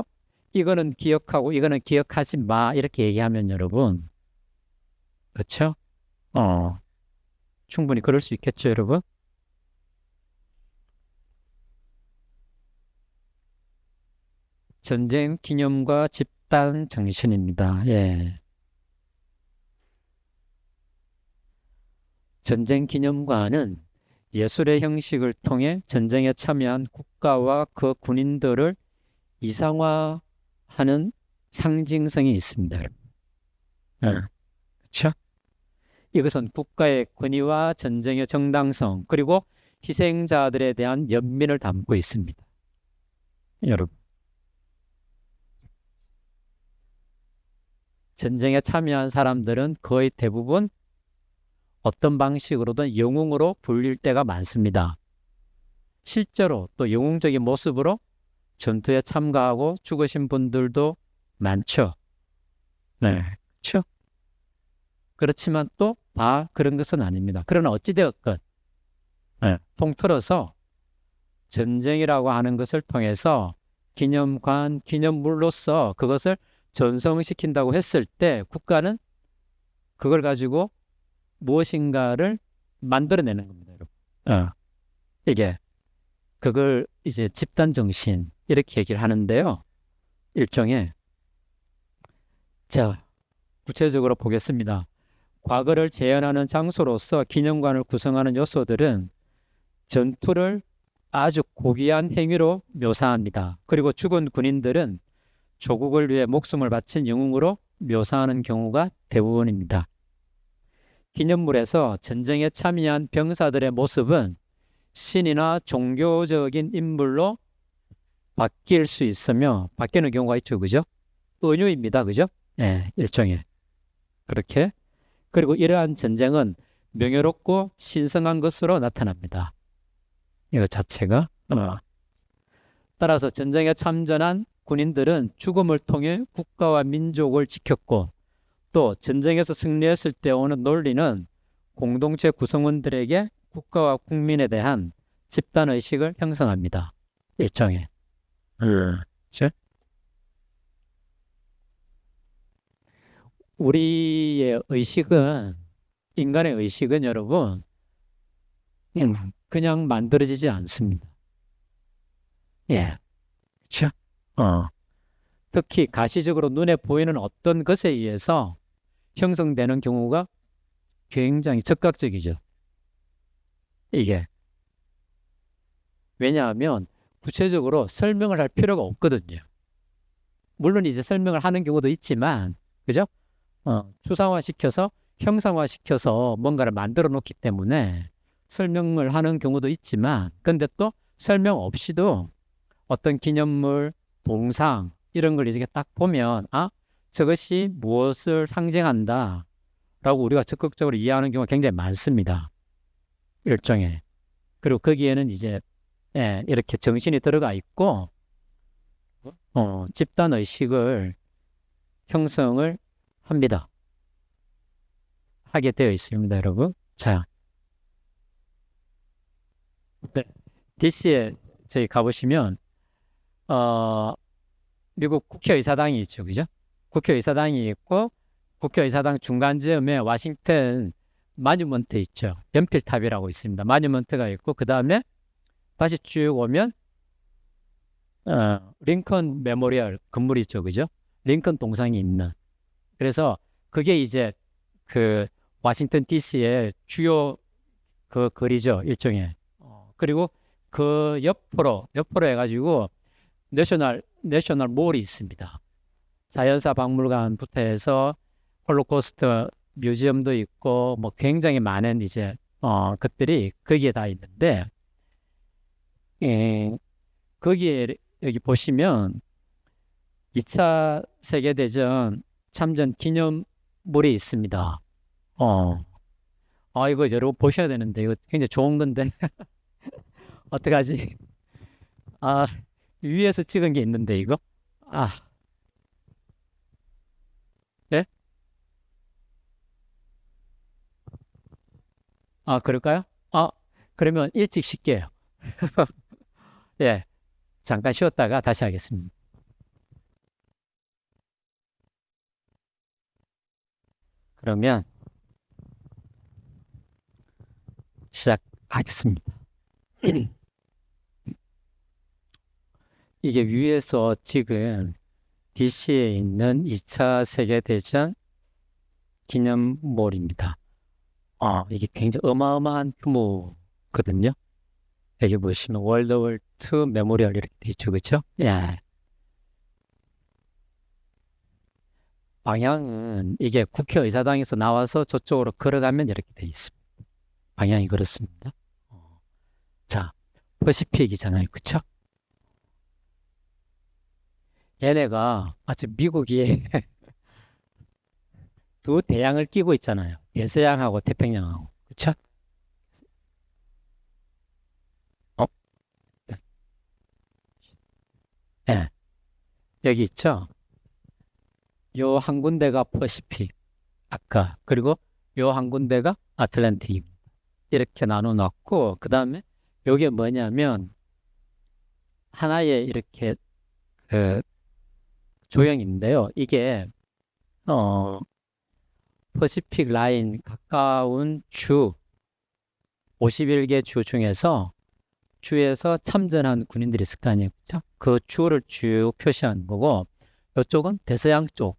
이거는 기억하고 이거는 기억하지 마 이렇게 얘기하면 여러분 그렇죠? 충분히 그럴 수 있겠죠, 여러분? 전쟁 기념과 집단 정신입니다. 예. 전쟁 기념관은 예술의 형식을 통해 전쟁에 참여한 국가와 그 군인들을 이상화하는 상징성이 있습니다. 그렇죠? 이것은 국가의 권위와 전쟁의 정당성 그리고 희생자들에 대한 연민을 담고 있습니다. 여러분, 전쟁에 참여한 사람들은 거의 대부분 어떤 방식으로든 영웅으로 불릴 때가 많습니다. 실제로 또 영웅적인 모습으로 전투에 참가하고 죽으신 분들도 많죠. 네, 그렇죠? 그렇지만 또 다 그런 것은 아닙니다. 그러나 어찌되었건 통틀어서 전쟁이라고 하는 것을 통해서 기념관, 기념물로서 그것을 전성시킨다고 했을 때 국가는 그걸 가지고 무엇인가를 만들어내는 겁니다, 여러분. 이게 그걸 이제 집단 정신 이렇게 얘기를 하는데요. 일종의 자, 구체적으로 보겠습니다. 과거를 재현하는 장소로서 기념관을 구성하는 요소들은 전투를 아주 고귀한 행위로 묘사합니다. 그리고 죽은 군인들은 조국을 위해 목숨을 바친 영웅으로 묘사하는 경우가 대부분입니다. 기념물에서 전쟁에 참여한 병사들의 모습은 신이나 종교적인 인물로 바뀔 수 있으며 바뀌는 경우가 있죠. 그죠? 은유입니다. 그죠? 네, 일종의. 그렇게. 그리고 이러한 전쟁은 명예롭고 신성한 것으로 나타납니다. 이거 자체가. 따라서 전쟁에 참전한 군인들은 죽음을 통해 국가와 민족을 지켰고 또 전쟁에서 승리했을 때 오는 논리는 공동체 구성원들에게 국가와 국민에 대한 집단의식을 형성합니다. 일종의. 우리의 의식은, 인간의 의식은 여러분, 그냥 만들어지지 않습니다. 예. 그렇죠? 특히 가시적으로 눈에 보이는 어떤 것에 의해서 형성되는 경우가 굉장히 즉각적이죠. 이게. 왜냐하면 구체적으로 설명을 할 필요가 없거든요. 물론 이제 설명을 하는 경우도 있지만, 그죠? 추상화시켜서 형상화시켜서 뭔가를 만들어 놓기 때문에 설명을 하는 경우도 있지만, 근데 또 설명 없이도 어떤 기념물, 동상 이런 걸 이제 딱 보면 저것이 무엇을 상징한다 라고 우리가 적극적으로 이해하는 경우가 굉장히 많습니다. 일종의. 그리고 거기에는 이제 이렇게 정신이 들어가 있고 집단의식을 형성을 합니다. 하게 되어 있습니다, 여러분. 자, 네. DC에 저희 가보시면, 어, 미국 국회의사당이 있죠. 그죠? 국회의사당이 있고, 국회의사당 중간쯤에 워싱턴 마뉴먼트 있죠. 연필탑이라고 있습니다. 마뉴먼트가 있고, 그 다음에 다시 쭉 오면, 링컨 메모리얼 건물이 있죠. 그죠? 링컨 동상이 있는. 그래서 그게 이제 그 워싱턴 DC의 주요 그 거리죠. 일종의. 그리고 그 옆으로 해가지고 내셔널 몰이 있습니다. 자연사 박물관부터 해서 홀로코스트 뮤지엄도 있고 뭐 굉장히 많은 이제 것들이 거기에 다 있는데 거기에 여기 보시면 2차 세계대전 참전 기념물이 있습니다. 이거 여러분 보셔야 되는데 이거 굉장히 좋은 건데 어떡하지? 아, 위에서 찍은 게 있는데 이거? 아, 네? 그럴까요? 그러면 일찍 쉴게요. 예, 잠깐 쉬었다가 다시 하겠습니다. 그러면 시작하겠습니다. 이게 위에서 찍은 DC에 있는 2차 세계대전 기념물입니다. 이게 굉장히 어마어마한 규모거든요. 여기 보시면 월드워 II 메모리얼 이렇게 돼 있죠. 그렇죠? 예. 방향은 이게 국회의사당에서 나와서 저쪽으로 걸어가면 이렇게 돼 있습니다. 방향이 그렇습니다. 자, 퍼시픽이잖아요. 그쵸? 얘네가 마치 미국이 두 대양을 끼고 있잖아요. 대서양하고 태평양하고. 그쵸? 어? 예. 여기 있죠? 요 한 군데가 퍼시픽. 아까. 그리고 요 한 군데가 아틀란틱. 이렇게 나눠 놨고, 그 다음에 요게 뭐냐면, 하나의 이렇게, 그, 조형인데요. 이게, 퍼시픽 라인 가까운 주, 51개 주 중에서 주에서 참전한 군인들이 있을 거 아니에요. 그죠? 그 주를 쭉 표시하는 거고, 이쪽은 대서양 쪽,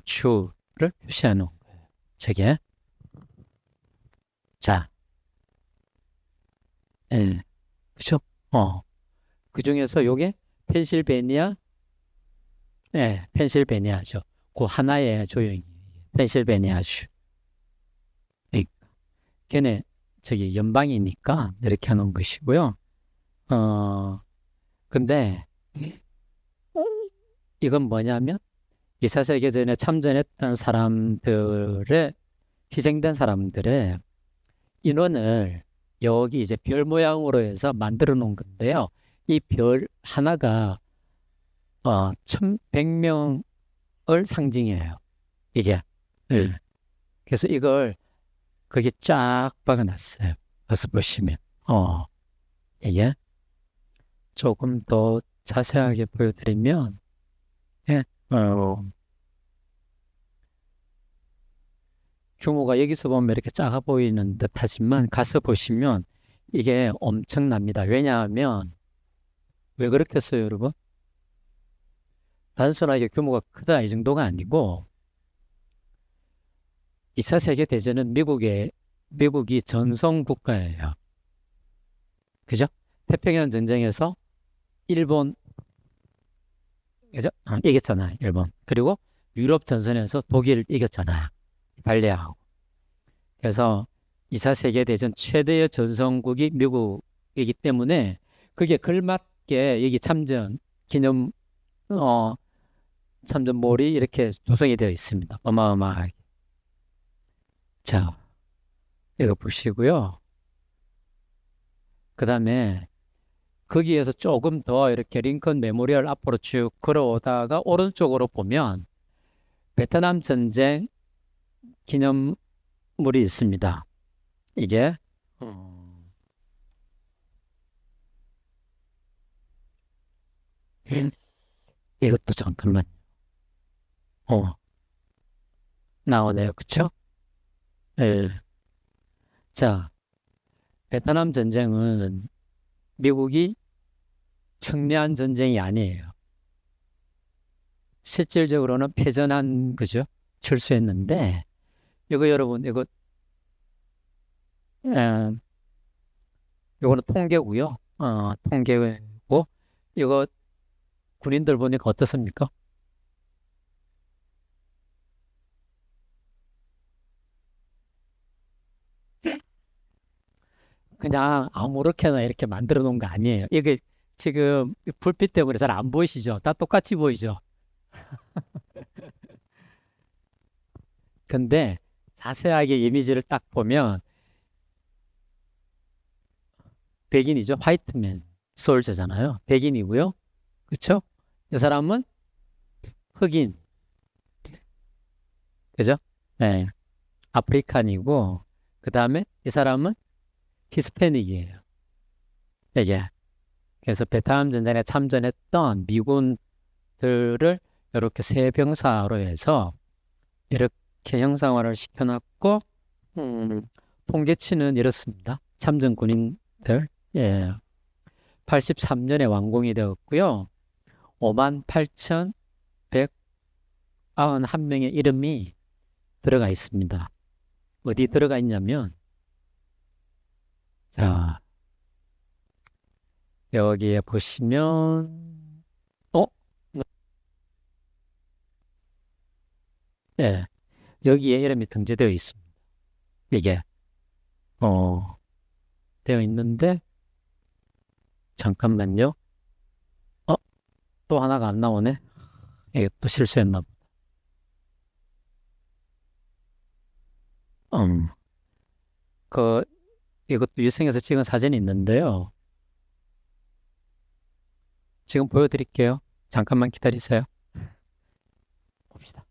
주를 표시하는 거예요. 저게. 자, 그죠? 그 중에서 요게 펜실베니아, 펜실베니아죠. 그 하나의 조형이 펜실베니아주. 걔네 저기 연방이니까 이렇게 하는 것이고요. 근데 이건 뭐냐면 2차 세계대전에 참전했던 사람들의 희생된 사람들의 인원을 여기 이제 별 모양으로 해서 만들어 놓은 건데요. 이 별 하나가 1100명을 상징해요. 이게. 그래서 이걸 거기 쫙 박아놨어요. 그래서 보시면 이게 조금 더 자세하게 보여드리면 규모가 여기서 보면 이렇게 작아 보이는 듯 하지만 가서 보시면 이게 엄청납니다. 왜냐하면 왜 그렇겠어요, 여러분? 단순하게 규모가 크다 이 정도가 아니고 2차 세계대전은 미국이 전성 국가예요. 그죠? 태평양 전쟁에서 일본, 그죠? 이겼잖아요, 일본. 그리고 유럽 전선에서 독일 이겼잖아요. 이탈리아하고. 그래서 2차 세계대전 최대의 전성국이 미국이기 때문에 그게 걸맞게 여기 기념, 참전몰이 이렇게 조성이 되어 있습니다. 어마어마하게. 자, 이거 보시고요. 그 다음에 거기에서 조금 더 이렇게 링컨 메모리얼 앞으로 쭉 걸어오다가 오른쪽으로 보면 베트남 전쟁 기념 물이 있습니다. 이게 이것도 잠깐만 나오네요. 그쵸? 예. 자, 베트남 전쟁은 미국이 승리한 전쟁이 아니에요. 실질적으로는 패전한 그죠? 철수했는데 이거 여러분 이거 에, 이거는 통계고요. 통계고 이거 군인들 보니까 어떻습니까? 그냥 아무렇게나 이렇게 만들어 놓은 거 아니에요. 이게 지금 불빛 때문에 잘 안 보이시죠? 다 똑같이 보이죠? 근데 자세하게 이미지를 딱 보면 백인이죠. 화이트맨 솔저잖아요. 백인이고요. 그렇죠? 이 사람은 흑인. 그죠? 네. 아프리칸이고 그다음에 이 사람은 히스패닉이에요. 이게 그래서 베트남 전쟁에 참전했던 미군들을 이렇게 세 병사로 해서 이렇게 형상화를 시켜놨고 통계치는 이렇습니다. 참전 군인들 예. 83년에 완공이 되었고요. 58,191명의 이름이 들어가 있습니다. 어디 들어가 있냐면 자 여기에 보시면 예. 여기에 이름이 등재되어 있습니다. 이게 어 되어 있는데 잠깐만요. 또 하나가 안 나오네. 이게 또 실수했나 보다. 음, 그 이것도 유승에서 찍은 사진이 있는데요. 지금 보여드릴게요. 잠깐만 기다리세요. 봅시다.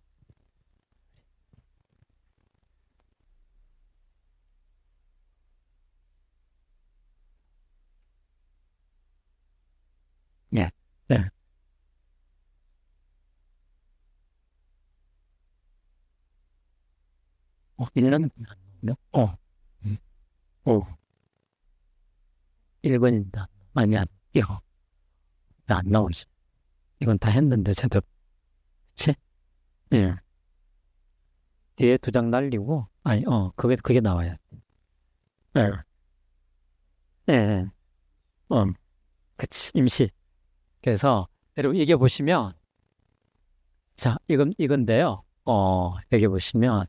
예, 네. 이런 음, 오, 1번입니다. 아니야, 이거 안 나오고 있어. 이건 다 했는데 제대로, 그치? 예. 뒤에 두 장 날리고, 아니, 그게 나와야 돼. 예, 예, 그치, 임시. 그래서, 여러분, 이게 보시면, 자, 이건데요. 여기 보시면,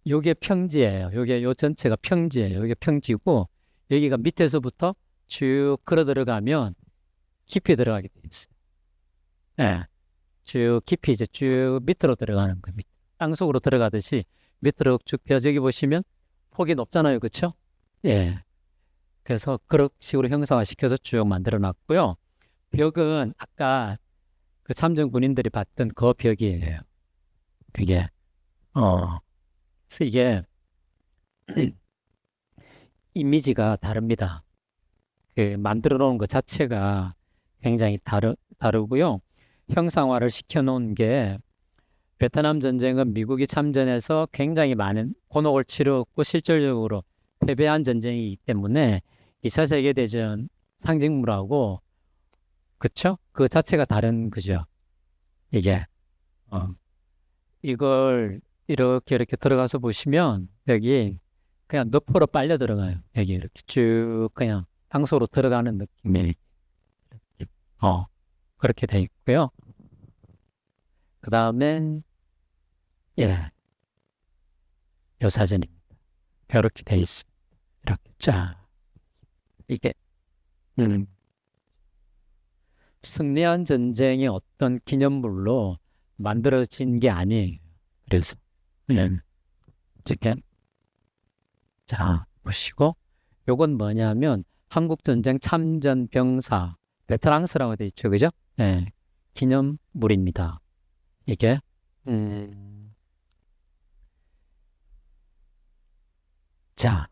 요게 평지예요. 요 전체가 평지예요. 요게 평지고, 여기가 밑에서부터 쭉 걸어 들어가면 깊이 들어가게 돼 있어요. 예. 쭉 깊이 이제 쭉 밑으로 들어가는 거예요. 땅속으로 들어가듯이 밑으로 쭉 펴저기 보시면 폭이 높잖아요. 그쵸? 예. 그래서 그런 식으로 형상화 시켜서 쭉 만들어 놨고요. 벽은 아까 그 참전 군인들이 봤던 그 벽이에요. 그게, 그래서 이게 이미지가 다릅니다. 그 만들어 놓은 것 자체가 굉장히 다르고요. 형상화를 시켜 놓은 게 베트남 전쟁은 미국이 참전해서 굉장히 많은 곤혹을 치렀고 실질적으로 패배한 전쟁이기 때문에 2차 세계대전 상징물하고 그쵸? 그 자체가 다른 그죠? 이게 어. 이걸 이렇게 들어가서 보시면 여기 그냥 너프로 빨려 들어가요. 여기 이렇게 쭉 그냥 항소로 들어가는 느낌이 그렇게 돼 있고요. 그 다음에 예, 요 사진입니다. 이렇게 돼 있습니다. 이렇게 쫙 이게 음, 승리한 전쟁의 어떤 기념물로 만들어진 게 아니에요. 그래서 이렇게 자 보시고 요건 뭐냐면 한국전쟁 참전병사 베테랑스라고 돼 있죠. 그죠? 네, 기념물입니다. 이게 음, 자,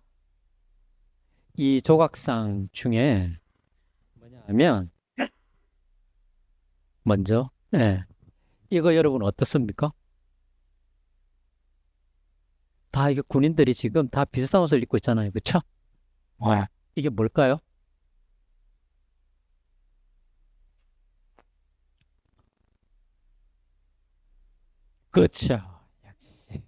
이 조각상 중에 뭐냐면 먼저, 예, 이거 여러분 어떻습니까? 다 이게 군인들이 지금 다 비슷한 옷을 입고 있잖아요, 그쵸? 와, 이게 뭘까요? 그렇죠. 역시.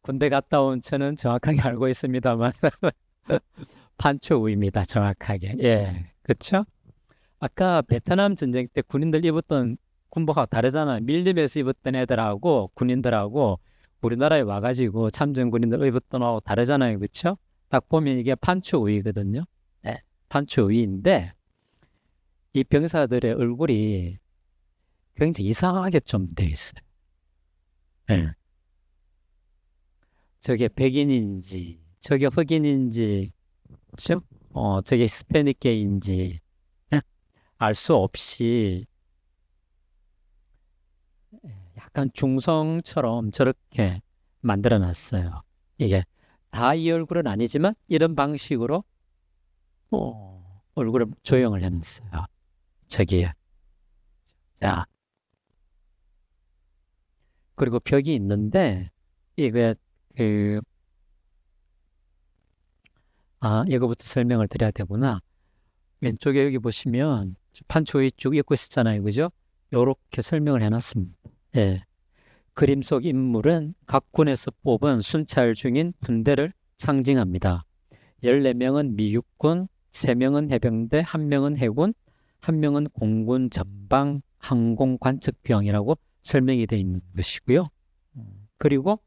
군대 갔다 온 저는 정확하게 알고 있습니다만 판초우입니다. 정확하게. 예, 그렇죠? 아까 베트남 전쟁 때 군인들 입었던 군복하고 다르잖아요. 밀림에서 입었던 애들하고 군인들하고 우리나라에 와가지고 참전 군인들 입었던 거하고 다르잖아요. 그렇죠? 딱 보면 이게 판초우이거든요. 네, 판초우이인데 이 병사들의 얼굴이 굉장히 이상하게 좀 돼 있어요. 예. 저게 백인인지, 저게 흑인인지, 그죠? 저게 히스패닉계인지 알 수 없이 약간 중성처럼 저렇게 만들어 놨어요. 이게 다 이 얼굴은 아니지만 이런 방식으로 얼굴을 조형을 해놨어요. 저기에. 자, 그리고 벽이 있는데 이게 그, 이거부터 설명을 드려야 되구나. 왼쪽에 여기 보시면 판초이 쭉 입고 있었잖아요. 그죠? 요렇게 설명을 해놨습니다. 예. 그림 속 인물은 각 군에서 뽑은 순찰 중인 군대를 상징합니다. 14명은 미육군, 3명은 해병대, 1명은 해군, 1명은 공군 전방 항공 관측병이라고 설명이 되어 있는 것이고요. 그리고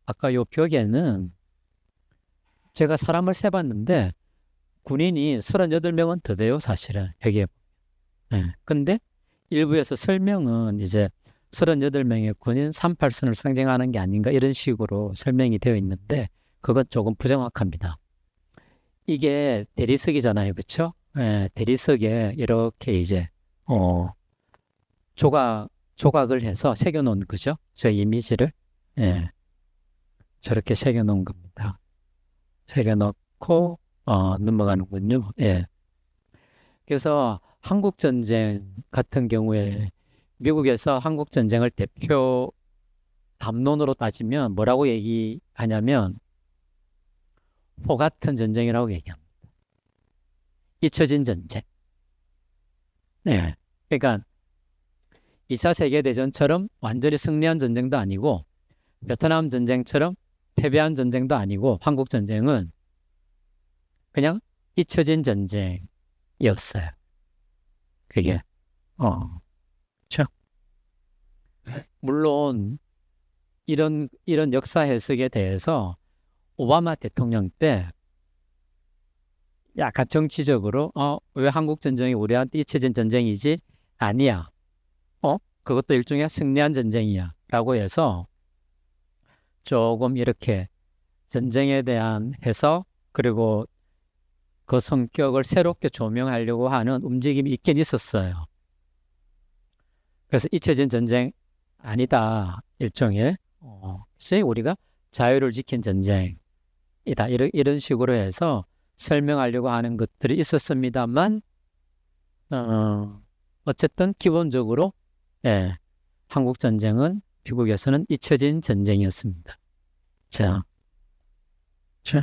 아까 요 벽에는 제가 사람을 세봤는데 군인이 38명은 더 돼요, 사실은. 벽에. 네. 근데 일부에서 설명은 이제 38명의 군인 38선을 상징하는 게 아닌가 이런 식으로 설명이 되어 있는데 그건 조금 부정확합니다. 이게 대리석이잖아요. 그쵸? 예, 대리석에 이렇게 이제, 조각을 해서 새겨놓은 거죠. 저 이미지를. 예, 저렇게 새겨놓은 겁니다. 새겨놓고, 넘어가는군요. 예. 그래서 한국전쟁 같은 경우에 미국에서 한국전쟁을 대표 담론으로 따지면 뭐라고 얘기하냐면, 포 같은 전쟁이라고 얘기합니다. 잊혀진 전쟁. 네. 그러니까 2차 세계대전처럼 완전히 승리한 전쟁도 아니고 베트남 전쟁처럼 패배한 전쟁도 아니고 한국 전쟁은 그냥 잊혀진 전쟁이었어요. 그게 참 물론 이런 역사 해석에 대해서 오바마 대통령 때 약간 정치적으로 왜 한국 전쟁이 우리한테 잊혀진 전쟁이지? 아니야. 그것도 일종의 승리한 전쟁이야. 라고 해서 조금 이렇게 전쟁에 대한 해석 그리고 그 성격을 새롭게 조명하려고 하는 움직임이 있긴 있었어요. 그래서 잊혀진 전쟁 아니다. 일종의 그래서 우리가 자유를 지킨 전쟁이다. 이런 식으로 해서 설명하려고 하는 것들이 있었습니다만 어쨌든 기본적으로 예, 한국 전쟁은 미국에서는 잊혀진 전쟁이었습니다. 자, 자,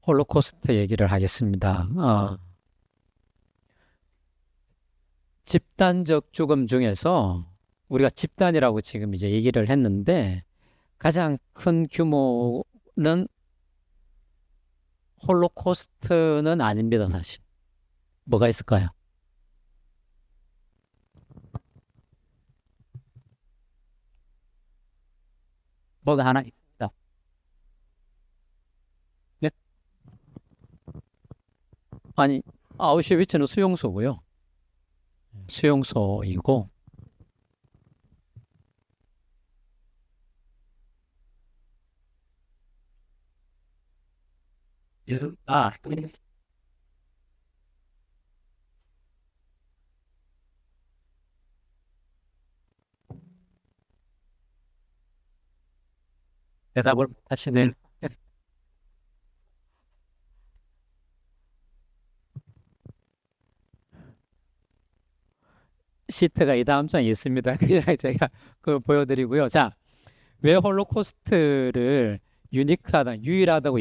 홀로코스트 얘기를 하겠습니다. 집단적 죽음 중에서 우리가 집단이라고 지금 이제 얘기를 했는데 가장 큰 규모는 홀로코스트는 아닙니다, 사실. 뭐가 있을까요? 뭐가 하나 있습니다. 네? 아니, 아우슈비츠는 수용소고요. 수용소이고, 아, 대답을 하시네. 시트가 이 다음 장에 있습니다. 그냥 제가 그 보여드리고요. 자, 왜 홀로코스트를 유니크하다, 유일하다고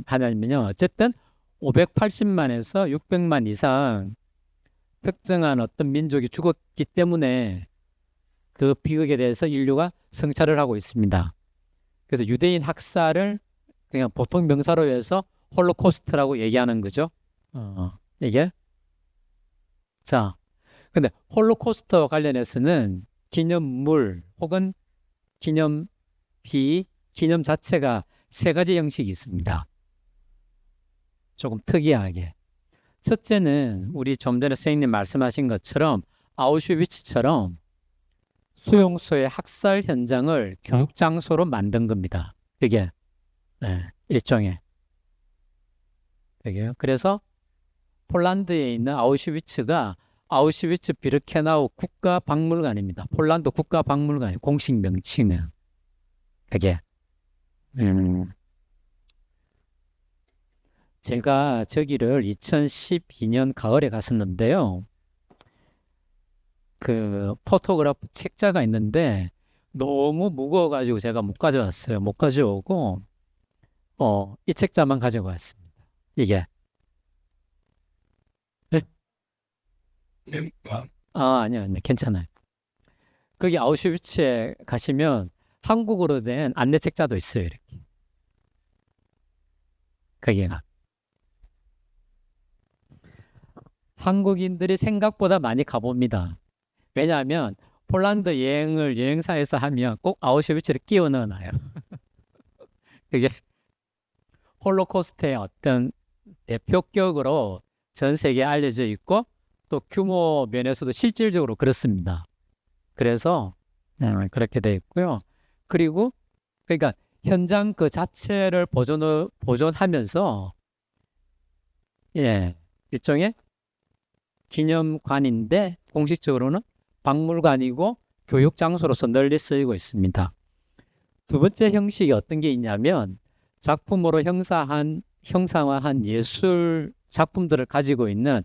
하냐면요. 어쨌든 580만에서 600만 이상 특정한 어떤 민족이 죽었기 때문에 그 비극에 대해서 인류가 성찰을 하고 있습니다. 그래서 유대인 학살을 그냥 보통 명사로 해서 홀로코스트라고 얘기하는 거죠. 이게. 자, 근데 홀로코스트와 관련해서는 기념물 혹은 기념비, 기념 자체가 세 가지 형식이 있습니다. 조금 특이하게. 첫째는 우리 좀 전에 선생님 말씀하신 것처럼 아우슈비츠처럼 수용소의 학살 현장을 교육 장소로 만든 겁니다. 그게 일종의 되게요. 그래서 폴란드에 있는 아우슈비츠가 아우슈비츠 비르케나우 국가박물관입니다. 폴란드 국가박물관이 공식 명칭은 그게. 제가 저기를 2012년 가을에 갔었는데요. 그 포토그래프 책자가 있는데 너무 무거워가지고 제가 못 가져왔어요. 못 가져오고 이 책자만 가지고 왔습니다. 이게. 네? 아니요, 아니요, 괜찮아요. 거기 아우슈비츠에 가시면 한국어로 된 안내 책자도 있어요. 이렇게. 거기가. 한국인들이 생각보다 많이 가봅니다. 왜냐하면 폴란드 여행을 여행사에서 하면 꼭 아우슈비츠를 끼워 넣어놔요. 그게 홀로코스트의 어떤 대표격으로 전 세계에 알려져 있고 또 규모 면에서도 실질적으로 그렇습니다. 그래서 그렇게 돼 있고요. 그리고 그러니까 현장 그 자체를 보존하면서 일종의 기념관인데 공식적으로는 박물관이고 교육 장소로서 널리 쓰이고 있습니다. 두 번째 형식이 어떤 게 있냐면 작품으로 형상화한 예술 작품들을 가지고 있는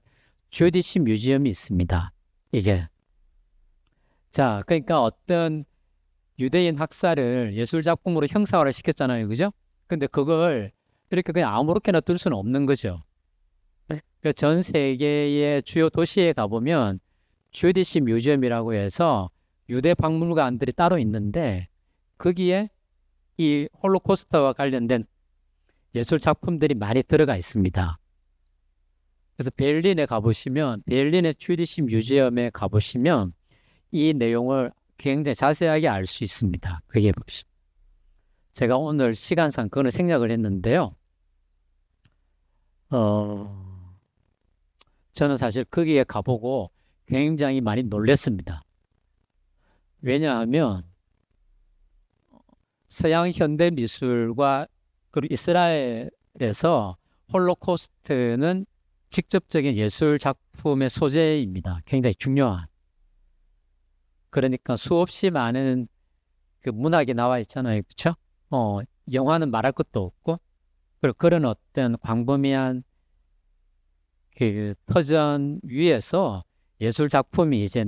주디시 뮤지엄이 있습니다. 이게. 자, 그러니까 어떤 유대인 학살을 예술 작품으로 형상화를 시켰잖아요. 그죠? 근데 그걸 이렇게 그냥 아무렇게나 둘 수는 없는 거죠. 전 세계의 주요 도시에 가보면 주디시 뮤지엄이라고 해서 유대 박물관들이 따로 있는데 거기에 이 홀로코스트와 관련된 예술 작품들이 많이 들어가 있습니다. 그래서 베를린에 가보시면 베를린의 주디시 뮤지엄에 가보시면 이 내용을 굉장히 자세하게 알 수 있습니다. 거기에 보시면 제가 오늘 시간상 그거는 생략을 했는데요. 저는 사실 거기에 가보고 굉장히 많이 놀랐습니다. 왜냐하면 서양 현대 미술과 그리고 이스라엘에서 홀로코스트는 직접적인 예술 작품의 소재입니다. 굉장히 중요한. 그러니까 수없이 많은 그 문학이 나와 있잖아요. 그렇죠? 영화는 말할 것도 없고 그리고 그런 어떤 광범위한 그 터전 위에서 예술 작품이 이제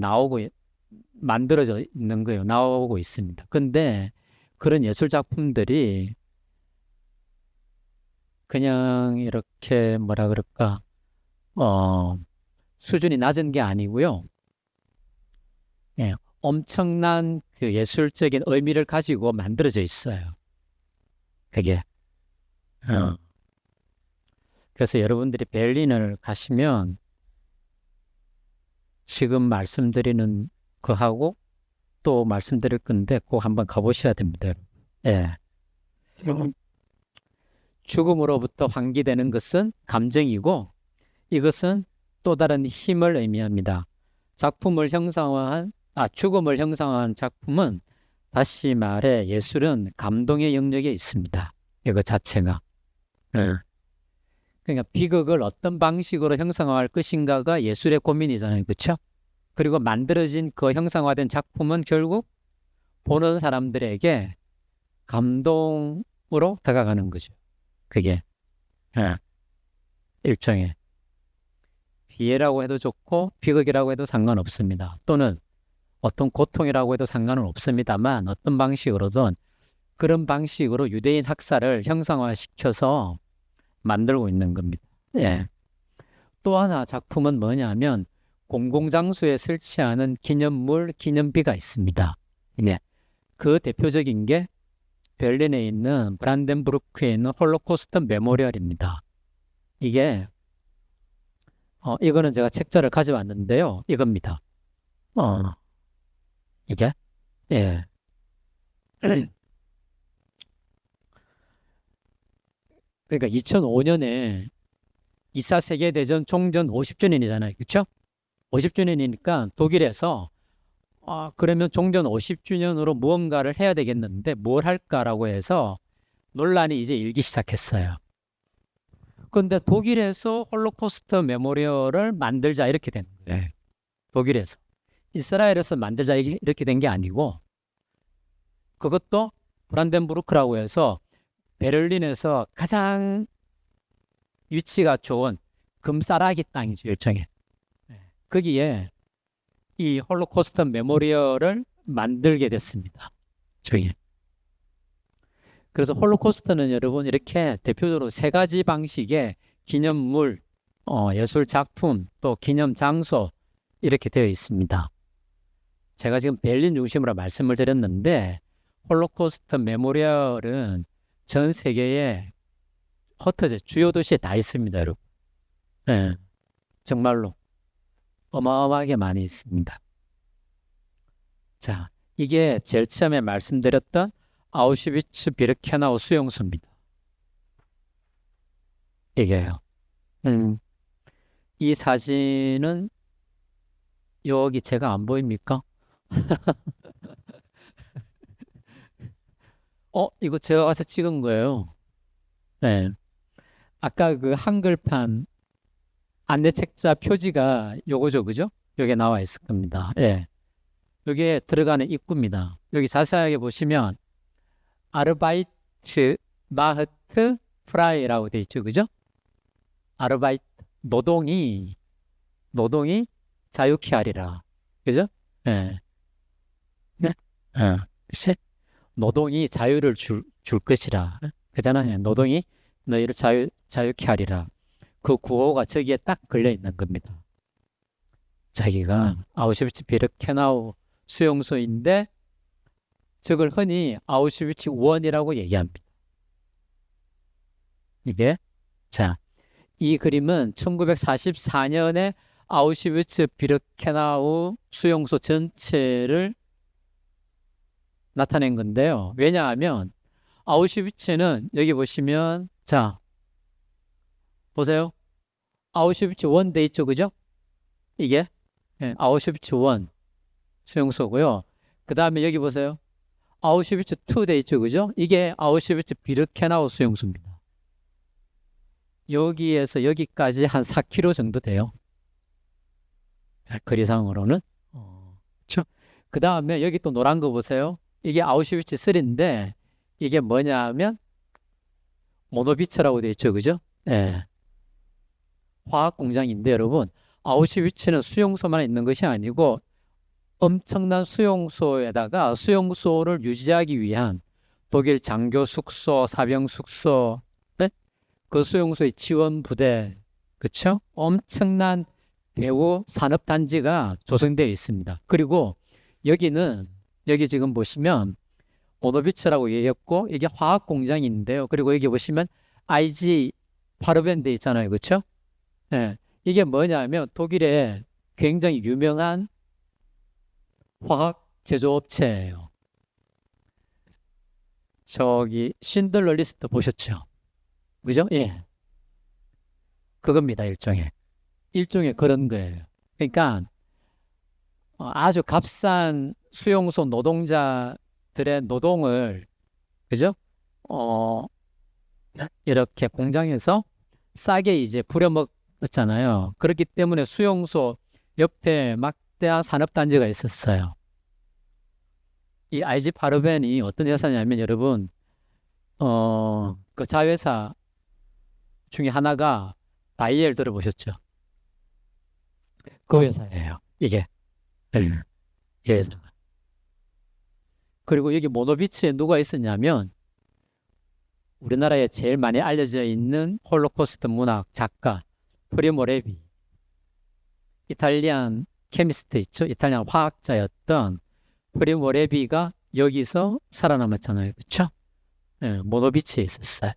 만들어져 있는 거예요. 나오고 있습니다. 근데 그런 예술 작품들이 그냥 이렇게 뭐라 그럴까, 수준이 낮은 게 아니고요. 엄청난 그 예술적인 의미를 가지고 만들어져 있어요. 그게. 그래서 여러분들이 베를린을 가시면 지금 말씀드리는 거하고 또 말씀드릴 건데 꼭 한번 가보셔야 됩니다. 예. 죽음으로부터 환기되는 것은 감정이고 이것은 또 다른 힘을 의미합니다. 죽음을 형상화한 작품은 다시 말해 예술은 감동의 영역에 있습니다. 이거 자체가. 그러니까 비극을 어떤 방식으로 형상화할 것인가가 예술의 고민이잖아요. 그렇죠? 그리고 만들어진 그 형상화된 작품은 결국 보는 사람들에게 감동으로 다가가는 거죠. 그게 예, 일종의 비애라고 해도 좋고 비극이라고 해도 상관없습니다. 또는 어떤 고통이라고 해도 상관은 없습니다만 어떤 방식으로든 그런 방식으로 유대인 학살을 형상화시켜서 만들고 있는 겁니다. 예. 또 하나 작품은 뭐냐면 공공장소에 설치하는 기념물, 기념비가 있습니다. 예. 그 대표적인 게 베를린에 있는 브란덴부르크에 있는 홀로코스트 메모리얼입니다. 이게 이거는 제가 책자를 가져왔는데요. 이겁니다. 이게 예. 그러니까 2005년에 2차 세계대전 종전 50주년이잖아요. 그렇죠? 50주년이니까 독일에서 그러면 종전 50주년으로 무언가를 해야 되겠는데 뭘 할까라고 해서 논란이 이제 일기 시작했어요. 그런데 독일에서 홀로코스트 메모리얼을 만들자 이렇게 된 거예요. 네. 독일에서. 이스라엘에서 만들자 이렇게 된 게 아니고 그것도 브란덴부르크라고 해서 베를린에서 가장 위치가 좋은 금싸라기 땅이죠. 일종의. 거기에 이 홀로코스트 메모리얼을 만들게 됐습니다. 저기. 그래서 홀로코스트는 여러분 이렇게 대표적으로 세 가지 방식의 기념물, 예술 작품, 또 기념 장소 이렇게 되어 있습니다. 제가 지금 베를린 중심으로 말씀을 드렸는데 홀로코스트 메모리얼은 전 세계에 흩어져 주요 도시에 다 있습니다, 여러분. 네, 정말로 어마어마하게 많이 있습니다. 자, 이게 제일 처음에 말씀드렸던 아우슈비츠 비르케나우 수용소입니다. 이게요. 이 사진은 여기 제가 안 보입니까? 이거 제가 와서 찍은 거예요. 네. 아까 그 한글판 안내책자 표지가 요거죠, 그죠? 여기에 나와 있을 겁니다. 예. 여기에 들어가는 입구입니다. 여기 자세하게 보시면 아르바이트 마흐트 프라이라고 돼 있죠, 그죠? 아르바이트 노동이 자유케 하리라, 그죠? 예. 네. 글쎄, 노동이 자유를 줄 것이라, 그잖아요. 노동이 너희를 자유케 하리라. 그 구호가 저기에 딱 걸려 있는 겁니다. 자기가 아우슈비츠 비르케나우 수용소인데 저걸 흔히 아우슈비츠 원이라고 얘기합니다. 이게 자, 이 그림은 1944년에 아우슈비츠 비르케나우 수용소 전체를 나타낸 건데요. 왜냐하면 아우슈비츠는 여기 보시면 자, 보세요. 아우슈비츠 1 돼 있죠, 그죠? 이게 아우슈비츠 1 수용소고요. 그 다음에 여기 보세요. 아우슈비츠 2 돼 있죠, 그죠? 이게 아우슈비츠 비르케나우 수용소입니다. 여기에서 여기까지 한 4km 정도 돼요. 거리상으로는. 그렇죠? 그 다음에 여기 또 노란 거 보세요. 이게 아우슈비츠 3인데 이게 뭐냐면 모노비츠라고 돼 있죠, 그죠? 네. 화학 공장인데 여러분, 아우슈비츠는 수용소만 있는 것이 아니고 엄청난 수용소에다가 수용소를 유지하기 위한 독일 장교 숙소, 사병 숙소, 네? 그 수용소의 지원 부대, 그쵸? 엄청난 배후 산업 단지가 조성되어 있습니다. 그리고 여기 지금 보시면 모노비츠라고 얘기했고 이게 화학 공장인데요. 그리고 여기 보시면 IG 파르벤데 있잖아요, 그렇죠? 네, 이게 뭐냐면 독일의 굉장히 유명한 화학 제조업체예요. 저기 신들러 리스트 보셨죠? 그죠? 예. 그겁니다, 일종의 그런 거예요. 그러니까 아주 값싼 수용소 노동자들의 노동을 그죠? 이렇게 공장에서 싸게 이제 부려먹었잖아요. 그렇기 때문에 수용소 옆에 막대한 산업단지가 있었어요. 이 IG 파르벤이 어떤 회사냐면 여러분, 그 자회사 중에 하나가 다이엘 들어보셨죠? 그 회사예요. 이게. 네. 이 회사. 그리고 여기 모노비치에 누가 있었냐면 우리나라에 제일 많이 알려져 있는 홀로코스트 문학 작가 프리모 레비, 이탈리안 케미스트 있죠? 이탈리안 화학자였던 프리모 레비가 여기서 살아남았잖아요. 그렇죠? 네, 모노비치에 있었어요.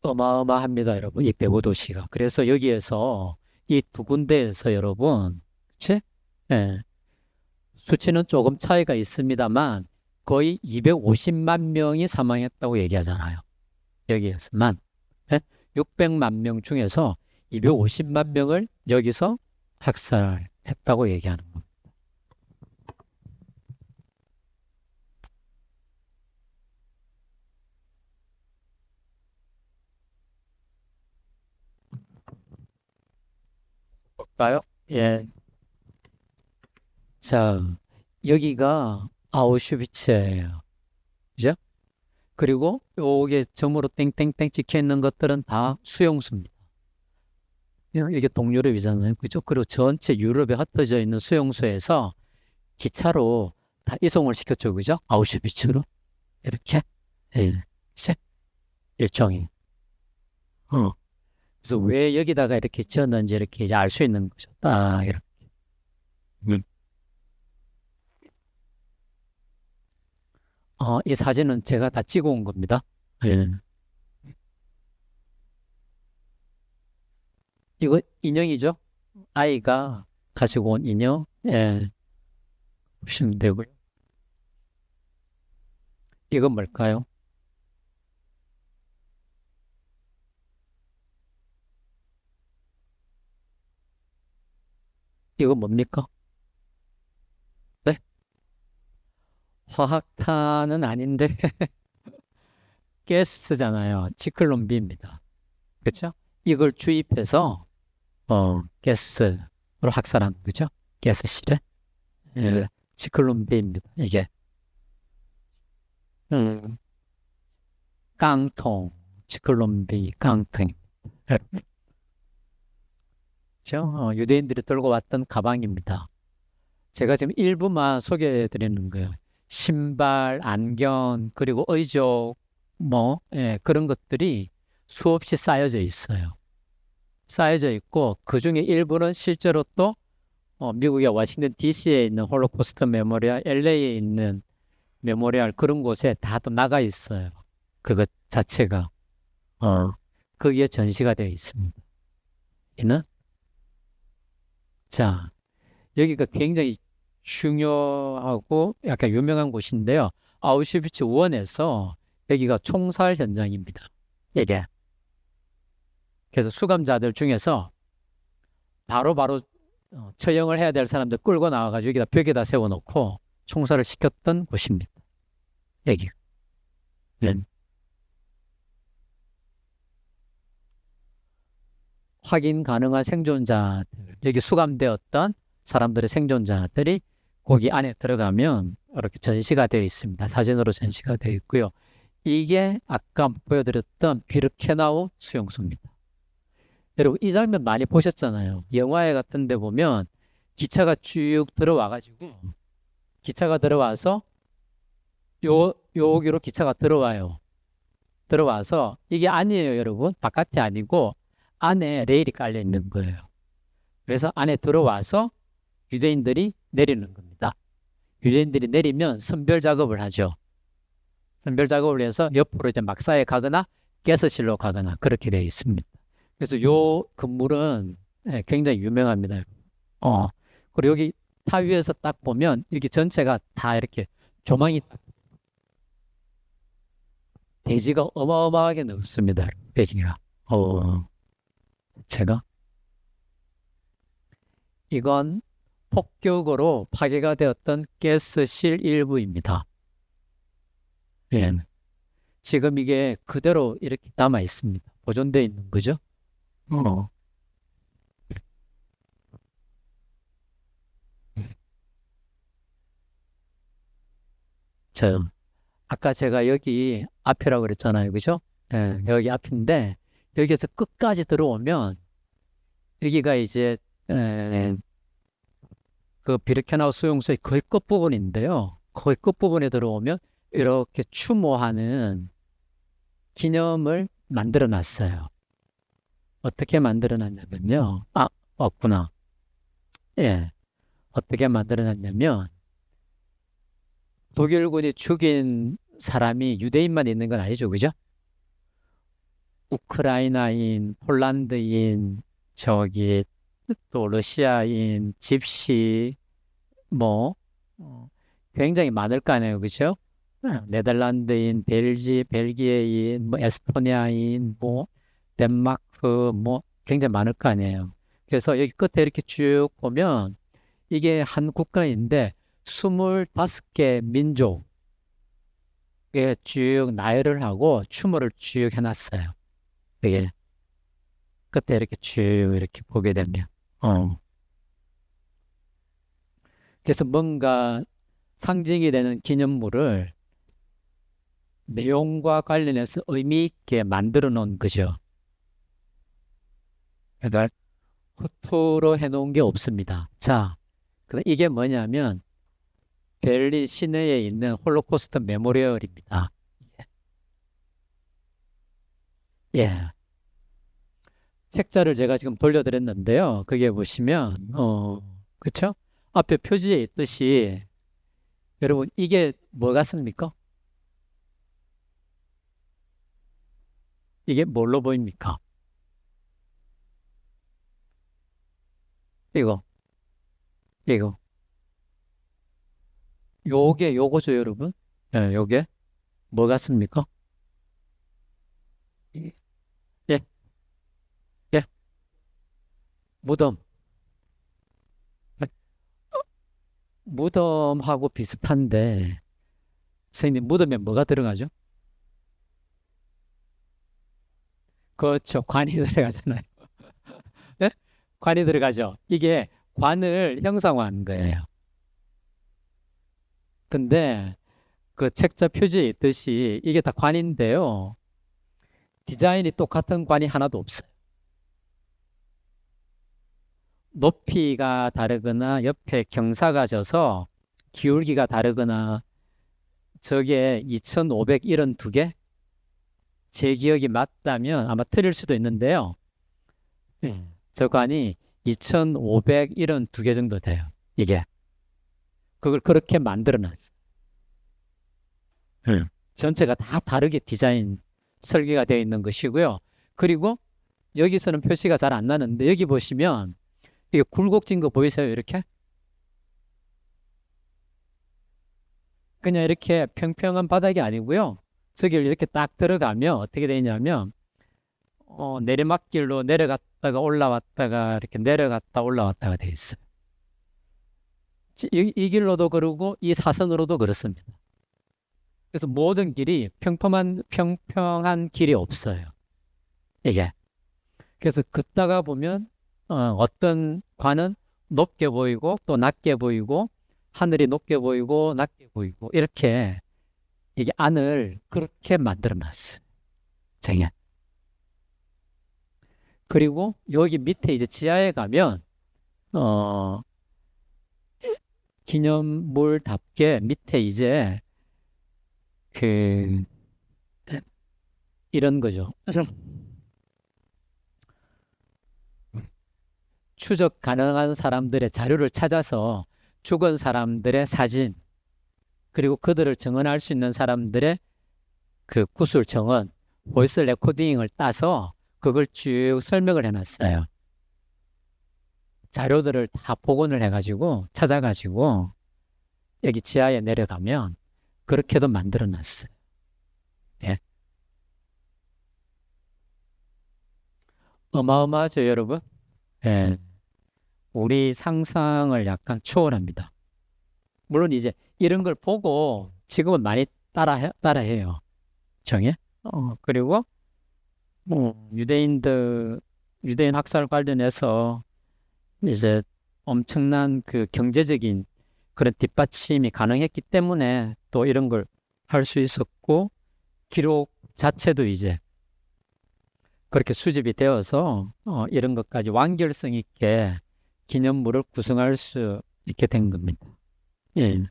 어마어마합니다, 여러분. 이 배후 도시가. 그래서 여기에서 이 두 군데에서 여러분, 그치? 예, 수치는 조금 차이가 있습니다만 거의 250만 명이 사망했다고 얘기하잖아요. 여기에서만. 예? 600만 명 중에서 250만 명을 여기서 학살했다고 얘기하는 겁니다. 볼까요? 예. 자, 여기가 아우슈비츠예요. 그죠? 그리고 요게 점으로 땡땡땡 찍혀 있는 것들은 다 수용소입니다. 이게 동유럽이잖아요. 그죠? 그리고 전체 유럽에 흩어져 있는 수용소에서 기차로 다 이송을 시켰죠. 그죠? 아우슈비츠로. 이렇게. 예. 일종이. 그래서 왜 여기다가 이렇게 지었는지 이렇게 이제 알 수 있는 거죠. 딱 이렇게. 이 사진은 제가 다 찍어 온 겁니다. 예. 이거 인형이죠? 아이가 가지고 온 인형. 예. 보시면 되고요. 이건 뭘까요? 이건 뭡니까? 네? 화학탄은 아닌데 가스잖아요. 지클론비입니다. 그렇죠? 이걸 주입해서 가스로 학살한 거죠. 가스실에. 예. 지클론비입니다. 이게 음, 깡통, 지클론비 깡통. 그렇죠? 유대인들이 들고 왔던 가방입니다. 제가 지금 일부만 소개해 드리는 거예요. 신발, 안경, 그리고 의족, 예, 그런 것들이 수없이 쌓여져 있어요. 쌓여져 있고, 그 중에 일부는 실제로 또 미국의 워싱턴 DC에 있는 홀로코스트 메모리얼, LA에 있는 메모리얼 그런 곳에 다 또 나가 있어요. 그것 자체가. 거기에 전시가 되어 있습니다. 이는 자, 여기가 굉장히 중요하고 약간 유명한 곳인데요. 아우슈비츠 원에서 여기가 총살 현장입니다. 이게. 그래서 수감자들 중에서 바로바로 처형을 해야 될 사람들 끌고 나와가지고 여기다 벽에다 세워놓고 총살을 시켰던 곳입니다. 여기. 네. 확인 가능한 생존자들, 여기 수감되었던 사람들의 생존자들이 거기 안에 들어가면 이렇게 전시가 되어 있습니다. 사진으로 전시가 되어 있고요. 이게 아까 보여드렸던 비르케나우 수용소입니다. 여러분 이 장면 많이 보셨잖아요. 영화에 같은 데 보면 기차가 쭉 들어와가지고 기차가 들어와서 여기로 기차가 들어와요. 들어와서 이게 아니에요, 여러분. 바깥이 아니고 안에 레일이 깔려 있는 거예요. 그래서 안에 들어와서 유대인들이 내리는 겁니다. 유대인들이 내리면 선별 작업을 하죠. 선별 작업을 해서 옆으로 이제 막사에 가거나 가스실로 가거나 그렇게 되어 있습니다. 그래서 요 건물은 굉장히 유명합니다. 그리고 여기 타 위에서 딱 보면 여기 전체가 다 이렇게 조망이 대지가 어마어마하게 넓습니다. 대지가. 제가 이건 폭격으로 파괴가 되었던 가스실 일부입니다. 예. 지금 이게 그대로 이렇게 남아 있습니다. 보존되어 있는 거죠. 어. 저, 아까 제가 여기 앞이라고 그랬잖아요. 그죠? 예, 여기 앞인데, 여기에서 끝까지 들어오면, 여기가 이제, 에, 그 비르케나우 수용소의 거의 끝부분인데요. 거의 끝부분에 들어오면, 이렇게 추모하는 기념을 만들어 놨어요. 어떻게 만들어 놨냐면요. 아, 없구나. 예. 어떻게 만들어 놨냐면, 독일군이 죽인 사람이 유대인만 있는 건 아니죠. 그죠? 우크라이나인, 폴란드인, 저기 또 러시아인, 집시, 뭐 굉장히 많을 거 아니에요. 그죠? 네덜란드인, 벨기에인, 뭐 에스토니아인, 뭐 덴마크, 뭐 굉장히 많을 거 아니에요. 그래서 여기 끝에 이렇게 쭉 보면 이게 한 국가인데 25개 민족에 쭉 나열을 하고 추모를 쭉 해놨어요. 되게 끝에 이렇게 쭉 이렇게 보게 되면 그래서 뭔가 상징이 되는 기념물을 내용과 관련해서 의미 있게 만들어 놓은 거죠. 그러니까 허투루 해놓은 게 없습니다. 자, 그럼 이게 뭐냐면 베를린 시내에 있는 홀로코스트 메모리얼입니다. 예. 책자를 제가 지금 돌려드렸는데요. 그게 보시면, 그쵸? 앞에 표지에 있듯이, 여러분, 이게 뭐 같습니까? 이게 뭘로 보입니까? 이거, 이거. 요게 요거죠, 여러분? 예, 요게 뭐 같습니까? 예, 예, 예. 무덤. 무덤하고 비슷한데, 선생님, 무덤에 뭐가 들어가죠? 그렇죠. 관이 들어가잖아요. 예? 관이 들어가죠. 이게 관을 형상화한 거예요. 근데 그 책자 표지에 있듯이 이게 다 관인데요. 디자인이 똑같은 관이 하나도 없어요. 높이가 다르거나 옆에 경사가 져서 기울기가 다르거나 저게 2572개? 제 기억이 맞다면 아마 틀릴 수도 있는데요. 저 관이 2572개 정도 돼요. 이게. 그걸 그렇게 만들어 놨어요. 전체가 다 다르게 디자인 설계가 되어 있는 것이고요. 그리고 여기서는 표시가 잘 안 나는데 여기 보시면 이게 굴곡진 거 보이세요? 이렇게? 그냥 이렇게 평평한 바닥이 아니고요. 저기를 이렇게 딱 들어가면 어떻게 되냐면 내리막길로 내려갔다가 올라왔다가 이렇게 내려갔다 올라왔다가 돼 있어요. 이 길로도 그러고 이 사선으로도 그렇습니다. 그래서 모든 길이 평평한 길이 없어요. 이게. 그래서 걷다가 보면 어떤 관은 높게 보이고 또 낮게 보이고 하늘이 높게 보이고 낮게 보이고 이렇게 이게 안을 그렇게 만들어 놨어요. 쟁여. 그리고 여기 밑에 이제 지하에 가면 어 기념물답게 밑에 이제 그 이런 거죠. 추적 가능한 사람들의 자료를 찾아서 죽은 사람들의 사진, 그리고 그들을 증언할 수 있는 사람들의 그 구술 증언, 보이스 레코딩을 따서 그걸 쭉 설명을 해놨어요. 자료들을 다 복원을 해가지고 찾아가지고 여기 지하에 내려가면 그렇게도 만들어 놨어요. 예. 어마어마하죠, 여러분? 예. 우리 상상을 약간 초월합니다. 물론 이제 이런 걸 보고 지금은 많이 따라해요. 정해. 그리고 유대인 학살 관련해서 이제 엄청난 그 경제적인 그런 뒷받침이 가능했기 때문에 또 이런 걸 할 수 있었고, 기록 자체도 이제 그렇게 수집이 되어서 이런 것까지 완결성 있게 기념물을 구성할 수 있게 된 겁니다. 예.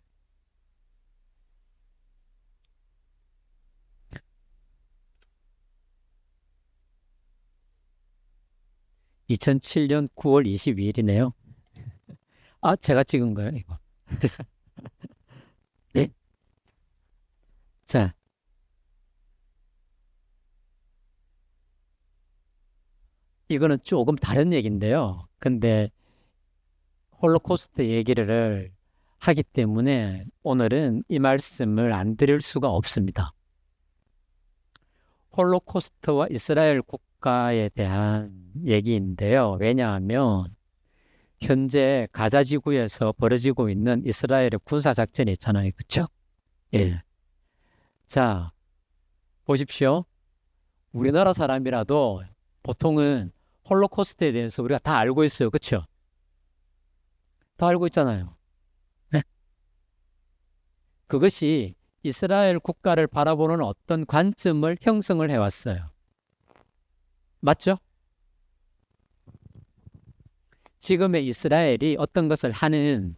2007년 9월 22일이네요. 아, 제가 찍은 거예요, 이거. 예? 자, 이거는 조금 다른 얘기인데요. 근데 홀로코스트 얘기를 하기 때문에 오늘은 이 말씀을 안 드릴 수가 없습니다. 홀로코스트와 이스라엘 국가에 대한 얘기인데요. 왜냐하면 현재 가자 지구에서 벌어지고 있는 이스라엘의 군사 작전이 있잖아요. 그렇죠? 예. 자, 보십시오. 우리나라 사람이라도 보통은 홀로코스트에 대해서 우리가 다 알고 있어요. 그렇죠? 다 알고 있잖아요. 네? 그것이 이스라엘 국가를 바라보는 어떤 관점을 형성을 해왔어요. 맞죠? 지금의 이스라엘이 어떤 것을 하는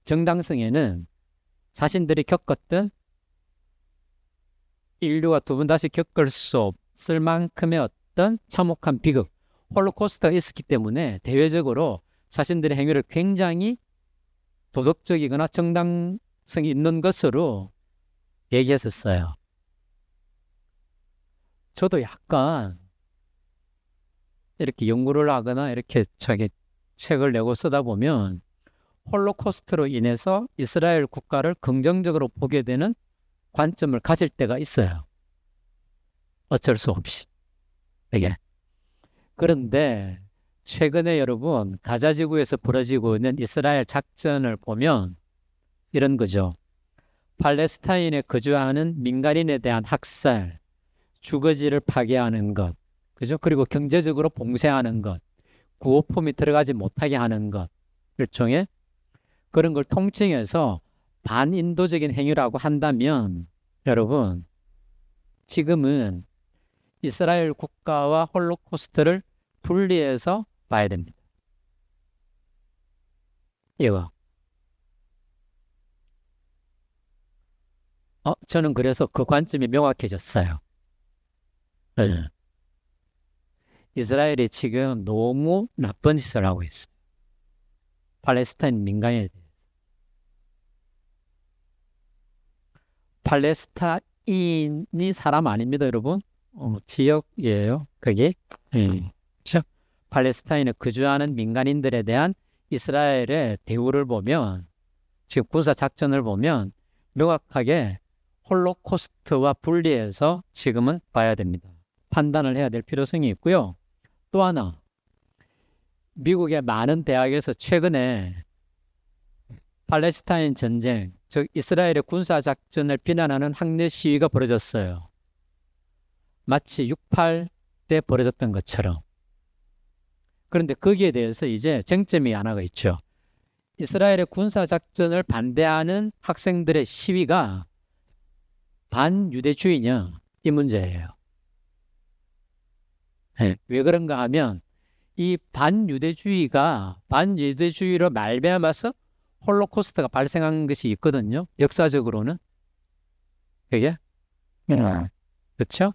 정당성에는 자신들이 겪었던 인류가 두 번 다시 겪을 수 없을 만큼의 어떤 참혹한 비극, 홀로코스트가 있었기 때문에 대외적으로 자신들의 행위를 굉장히 도덕적이거나 정당성이 있는 것으로 얘기했었어요. 저도 약간 이렇게 연구를 하거나 이렇게 자기 책을 내고 쓰다 보면 홀로코스트로 인해서 이스라엘 국가를 긍정적으로 보게 되는 관점을 가질 때가 있어요. 어쩔 수 없이. 이게. 그런데 최근에 여러분 가자 지구에서 벌어지고 있는 이스라엘 작전을 보면 이런 거죠. 팔레스타인에 거주하는 민간인에 대한 학살, 주거지를 파괴하는 것, 그죠? 그리고 경제적으로 봉쇄하는 것, 구호품이 들어가지 못하게 하는 것, 일종의 그런 걸 통칭해서 반인도적인 행위라고 한다면 여러분 지금은 이스라엘 국가와 홀로코스트를 분리해서 봐야 됩니다. 이거. 저는 그래서 그 관점이 명확해졌어요. 네. 이스라엘이 지금 너무 나쁜 짓을 하고 있어요. 팔레스타인 민간에 대해. 팔레스타인이 사람 아닙니다, 여러분. 지역이에요, 그게. 팔레스타인에 거주하는 민간인들에 대한 이스라엘의 대우를 보면, 지금 군사 작전을 보면 명확하게 홀로코스트와 분리해서 지금은 봐야 됩니다. 판단을 해야 될 필요성이 있고요. 또 하나, 미국의 많은 대학에서 최근에 팔레스타인 전쟁, 즉 이스라엘의 군사 작전을 비난하는 학내 시위가 벌어졌어요. 마치 6.8 때 벌어졌던 것처럼. 그런데 거기에 대해서 이제 쟁점이 하나가 있죠. 이스라엘의 군사 작전을 반대하는 학생들의 시위가 반유대주의냐, 이 문제예요. 네. 왜 그런가 하면 이 반유대주의로 말미암아서 홀로코스트가 발생한 것이 있거든요. 역사적으로는. 그게? 그렇죠?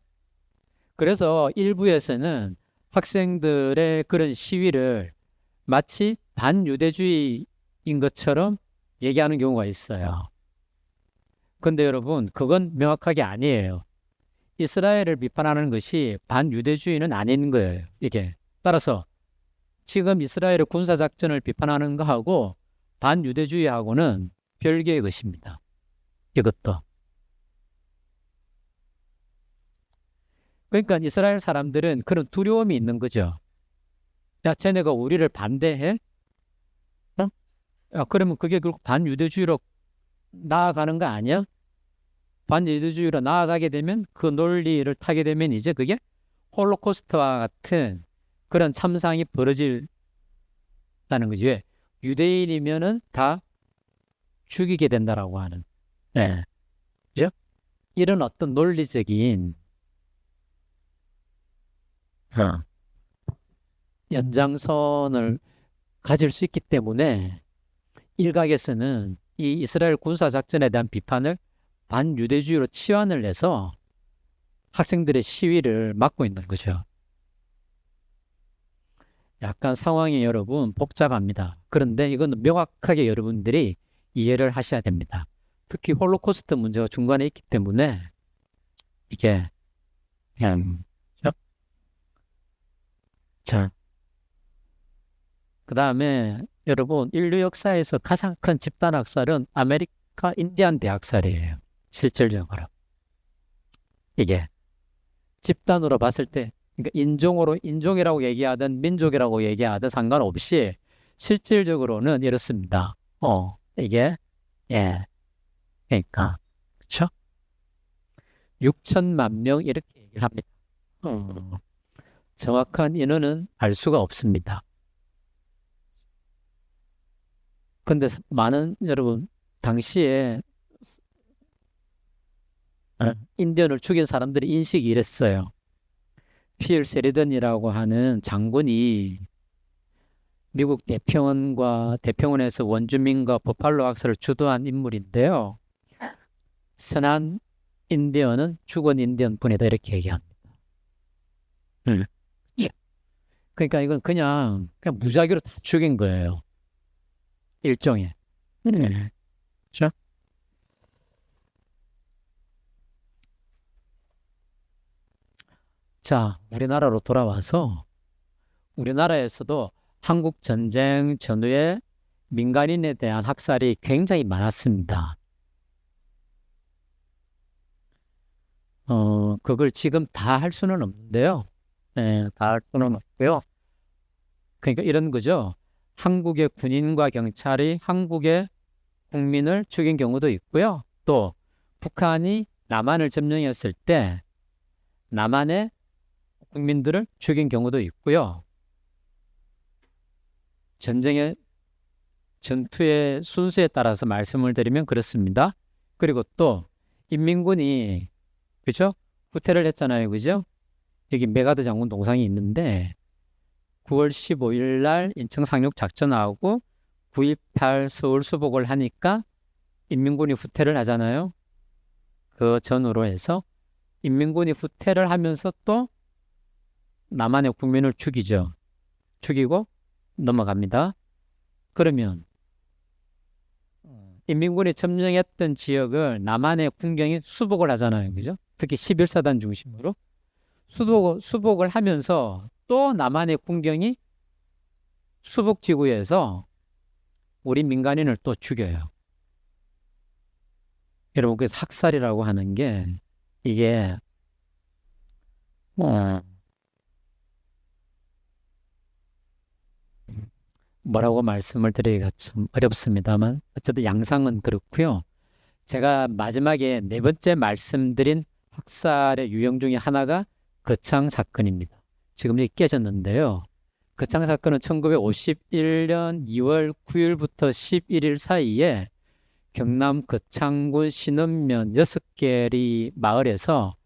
그래서 일부에서는 학생들의 그런 시위를 마치 반유대주의인 것처럼 얘기하는 경우가 있어요. 근데 여러분, 그건 명확하게 아니에요. 이스라엘을 비판하는 것이 반유대주의는 아닌 거예요, 이게. 따라서 지금 이스라엘의 군사작전을 비판하는 거하고 반유대주의하고는 별개의 것입니다. 이것도. 그러니까 이스라엘 사람들은 그런 두려움이 있는 거죠. 야, 쟤네가 우리를 반대해? 야, 그러면 그게 결국 반유대주의로 나아가는 거 아니야? 반유대주의로 나아가게 되면 그 논리를 타게 되면 이제 그게 홀로코스트와 같은 그런 참상이 벌어진다는 거지. 왜? 유대인이면은 다 죽이게 된다라고 하는. 네. 그죠? 이런 어떤 논리적인 어, 연장선을 가질 수 있기 때문에 일각에서는 이 이스라엘 군사작전에 대한 비판을 반유대주의로 치환을 해서 학생들의 시위를 막고 있는 거죠. 약간 상황이 여러분 복잡합니다. 그런데 이건 명확하게 여러분들이 이해를 하셔야 됩니다. 특히 홀로코스트 문제가 중간에 있기 때문에 이게 그냥 자, 그 다음에 여러분 인류 역사에서 가장 큰 집단 학살은 아메리카 인디안 대학살이에요. 실질적으로 이게 집단으로 봤을 때 그러니까 인종이라고 얘기하든 민족이라고 얘기하든 상관없이 실질적으로는 이렇습니다. 이게 예, 그러니까 그렇죠? 6천만 명 이렇게 얘기를 합니다. 정확한 인원은 알 수가 없습니다. 근데 많은 여러분 당시에 인디언을 죽인 사람들의 인식이 이랬어요. 필 세리던이라고 하는 장군이 미국 대평원에서 원주민과 버팔로 학살을 주도한 인물인데요. 선한 인디언은 죽은 인디언 뿐이다 이렇게 얘기합니다. 예. 그러니까 이건 그냥 무작위로 다 죽인 거예요. 일종의. 자, 자, 우리나라로 돌아와서 우리나라에서도 한국 전쟁 전후에 민간인에 대한 학살이 굉장히 많았습니다. 그걸 지금 다 할 수는 없는데요. 네, 다 할 수는 없고요. 그러니까 이런 거죠. 한국의 군인과 경찰이 한국의 국민을 죽인 경우도 있고요. 또 북한이 남한을 점령했을 때 남한의 국민들을 죽인 경우도 있고요. 전투의 순수에 따라서 말씀을 드리면 그렇습니다. 그리고 또 인민군이 그죠? 후퇴를 했잖아요. 그죠? 여기 메가드 장군 동상이 있는데 9월 15일 날 인천 상륙 작전하고 9.28 서울 수복을 하니까 인민군이 후퇴를 하잖아요. 그 전후로 해서 인민군이 후퇴를 하면서 또 남한의 국민을 죽이죠. 죽이고 넘어갑니다. 그러면 인민군이 점령했던 지역을 남한의 군경이 수복을 하잖아요. 그죠? 특히 11사단 중심으로 수복을 하면서 또 남한의 군경이 수복지구에서 우리 민간인을 또 죽여요. 여러분, 그래서 학살이라고 하는 게 이게 뭐라고 말씀을 드리기가 참 어렵습니다만 어쨌든 양상은 그렇고요. 제가 마지막에 네 번째 말씀드린 학살의 유형 중에 하나가 거창 사건입니다. 지금 여기 깨졌는데요. 거창 사건은 1951년 2월 9일부터 11일 사이에 경남 거창군 신읍면 6개리 마을에서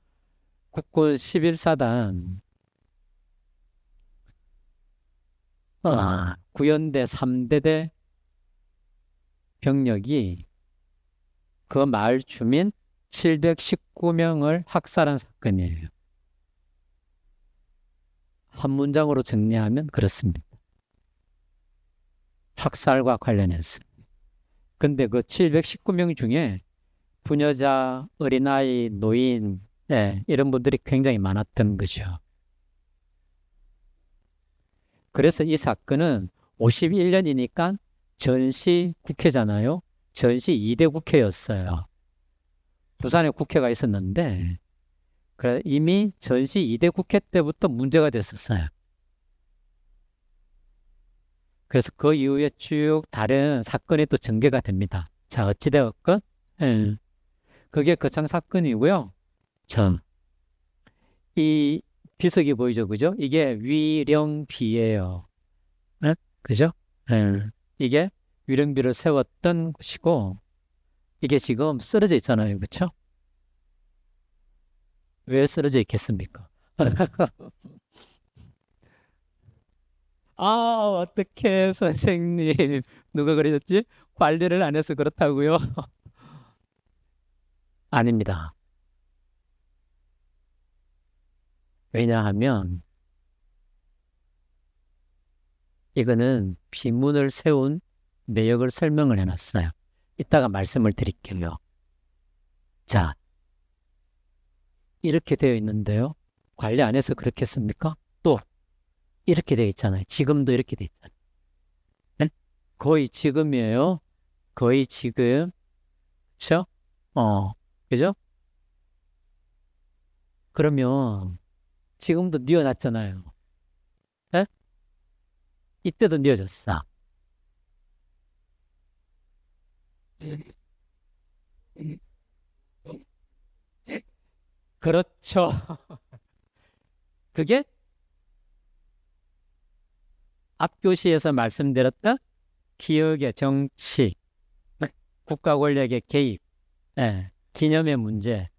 국군 11사단 구연대 3대대 병력이 그 마을 주민 719명을 학살한 사건이에요. 한 문장으로 정리하면 그렇습니다. 학살과 관련해서. 근데 그 719명 중에 부녀자, 어린아이, 노인, 이런 분들이 굉장히 많았던 거죠. 그래서 이 사건은 51년이니까 전시 국회잖아요. 전시 2대 국회였어요. 부산에 국회가 있었는데 이미 전시 2대 국회 때부터 문제가 됐었어요. 그래서 그 이후에 쭉 다른 사건이 또 전개가 됩니다. 자, 어찌되었건 그게 거창 사건이고요. 참, 이 비석이 보이죠, 그죠? 이게 위령비예요. 네? 그죠? 네. 이게 위령비를 세웠던 곳이고, 이게 지금 쓰러져 있잖아요, 그렇죠? 왜 쓰러져 있겠습니까? 아, 어떡해, 선생님. 누가 그러셨지? 관리를 안 해서 그렇다고요? 아닙니다. 왜냐하면 이거는 비문을 세운 내역을 설명을 해놨어요. 이따가 말씀을 드릴게요. 자, 이렇게 되어 있는데요. 관리 안 해서 그렇겠습니까? 또 이렇게 되어 있잖아요. 지금도 이렇게 되어 있잖아요. 네? 거의 지금이에요. 거의 지금. 그쵸? 그죠? 그러면 지금도 뉘어놨잖아요. 네? 이때도 뉘어졌어. 그렇죠. 그게 앞교시에서 말씀드렸던 기업의 정치, 네. 국가 권력의 개입, 예, 기념의 문제,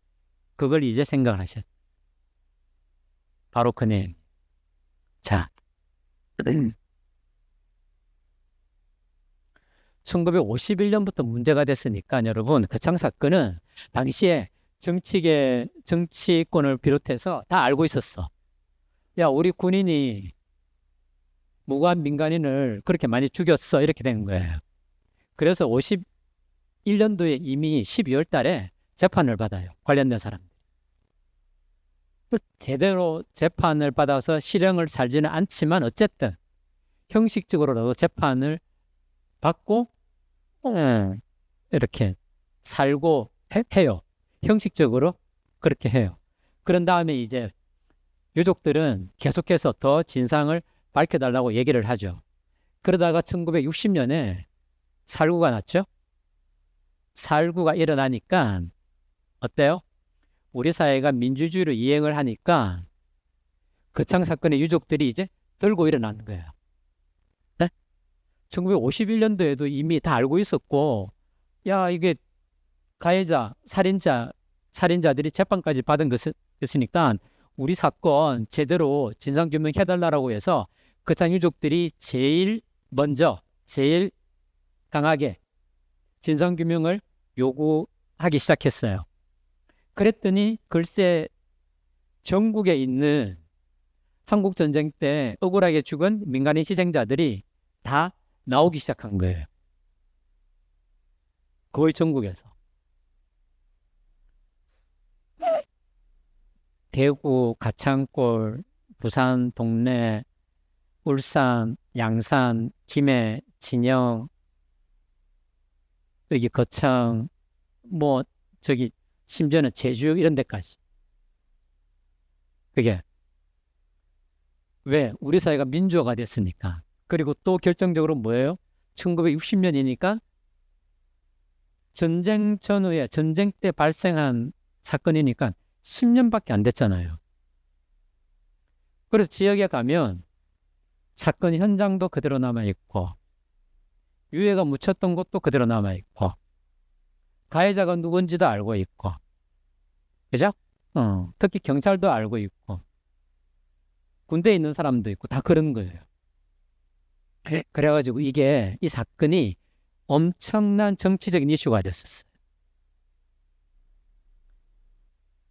그걸 이제 생각을 하셨. 바로 그네. 자, 1951년부터 문제가 됐으니까 여러분, 거창 사건은 당시에 정치권을 비롯해서 다 알고 있었어. 야, 우리 군인이 무고한 민간인을 그렇게 많이 죽였어. 이렇게 된 거예요. 그래서 51년도에 이미 12월 달에 재판을 받아요. 관련된 사람들. 제대로 재판을 받아서 실형을 살지는 않지만 어쨌든 형식적으로라도 재판을 받고 이렇게 살고 해요. 형식적으로 그렇게 해요. 그런 다음에 이제 유족들은 계속해서 더 진상을 밝혀달라고 얘기를 하죠. 그러다가 1960년에 살구가 났죠. 살구가 일어나니까 어때요? 우리 사회가 민주주의로 이행을 하니까 거창 사건의 유족들이 이제 들고 일어나는 거예요. 네? 1951년도에도 이미 다 알고 있었고, 야, 이게 가해자, 살인자들이 재판까지 받은 것이니까 우리 사건 제대로 진상규명 해달라고 해서 거창 유족들이 제일 먼저, 제일 강하게 진상규명을 요구하기 시작했어요. 그랬더니 글쎄 전국에 있는 한국전쟁 때 억울하게 죽은 민간인 희생자들이 다 나오기 시작한 거예요. 거의 전국에서. 대구, 가창골, 부산, 동래, 울산, 양산, 김해, 진영, 여기 거창, 뭐 저기 심지어는 제주 이런 데까지. 그게 왜? 우리 사회가 민주화가 됐으니까. 그리고 또 결정적으로 뭐예요? 1960년이니까 전쟁 전후에 전쟁 때 발생한 사건이니까 10년밖에 안 됐잖아요. 그래서 지역에 가면 사건 현장도 그대로 남아있고 유해가 묻혔던 것도 그대로 남아있고 가해자가 누군지도 알고 있고 그죠? 특히 경찰도 알고 있고 군대에 있는 사람도 있고 다 그런 거예요. 그래가지고 이 사건이 엄청난 정치적인 이슈가 됐었어요.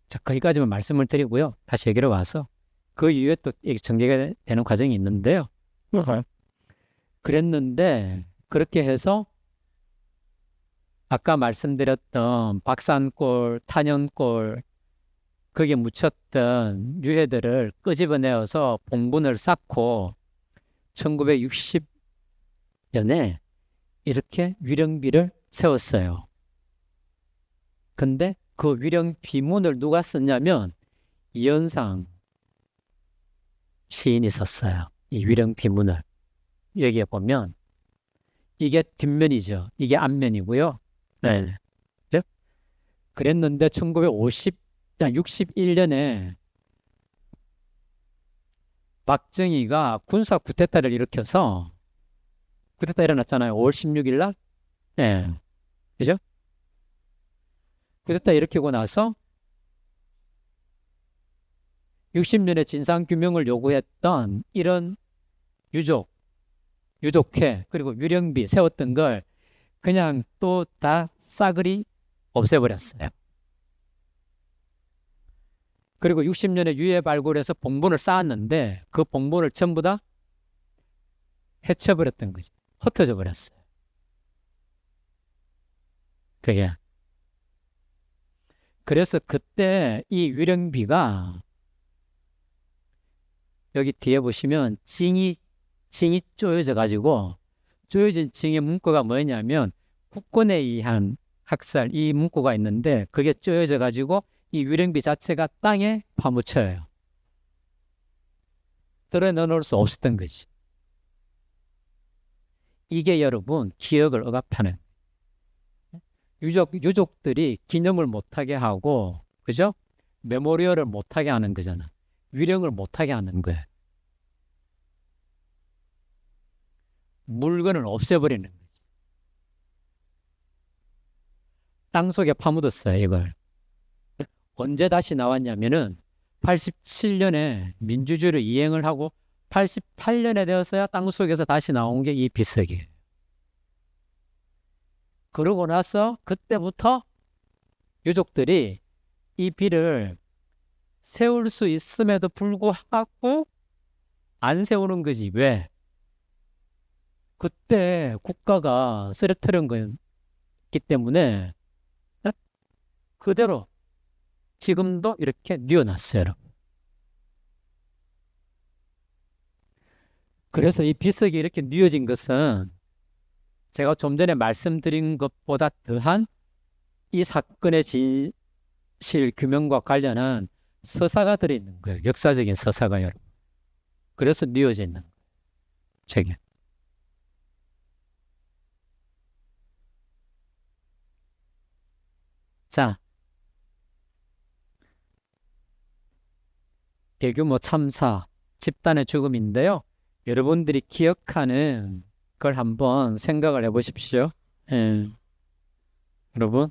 자, 거기까지만 말씀을 드리고요. 다시 여기로 와서 그 이후에 또 전개가 되는 과정이 있는데요. 그랬는데 그렇게 해서 아까 말씀드렸던 박산골, 탄현골 거기에 묻혔던 유해들을 끄집어내어서 봉분을 쌓고 1960년에 이렇게 위령비를 세웠어요. 근데 그 위령비문을 누가 썼냐면 이현상 시인이 썼어요. 이 위령비문을. 여기에 보면 이게 뒷면이죠. 이게 앞면이고요. 네. 그랬는데 1961년에 박정희가 군사 쿠데타를 일으켜서 쿠데타 일어났잖아요. 5월 16일 날. 예. 그죠? 쿠데타 일으키고 나서 60년의 진상규명을 요구했던 이런 유족회, 그리고 유령비 세웠던 걸 그냥 또 다 싸그리 없애버렸어요. 그리고 60년에 유해 발굴해서 봉본을 쌓았는데 그 봉본을 전부 다 해쳐버렸던 거죠. 흩어져 버렸어요. 그게. 그래서 그때 이 유령비가 여기 뒤에 보시면 징이 쪼여져 가지고 쪼여진 징의 문구가 뭐냐면 국권에 의한 학살 이 문구가 있는데 그게 쪼여져 가지고 이 유령비 자체가 땅에 파묻혀요. 뚫어놓을 수 없었던 거지. 이게 여러분 기억을 억압하는 유족들이 기념을 못하게 하고 그죠? 메모리얼을 못하게 하는 거잖아. 위령을 못하게 하는 거예요. 물건을 없애버리는 거지. 땅속에 파묻었어요, 이걸. 언제 다시 나왔냐면은 87년에 민주주의를 이행을 하고 88년에 되어서야 땅속에서 다시 나온 게 이 비석이에요. 그러고 나서 그때부터 유족들이 이 비를 세울 수 있음에도 불구하고 안 세우는 거지. 왜? 그때 국가가 쓰러뜨린 거였기 때문에 그대로 지금도 이렇게 뉘어놨어요. 여러분. 그래서 이 비석이 이렇게 뉘어진 것은 제가 좀 전에 말씀드린 것보다 더한 이 사건의 진실 규명과 관련한 서사가 들어있는 거예요. 역사적인 서사가 여러분. 그래서 뉘어져 있는 거예요. 책에. 자, 대규모 참사, 집단의 죽음인데요. 여러분들이 기억하는 걸 한번 생각을 해보십시오. 예. 여러분,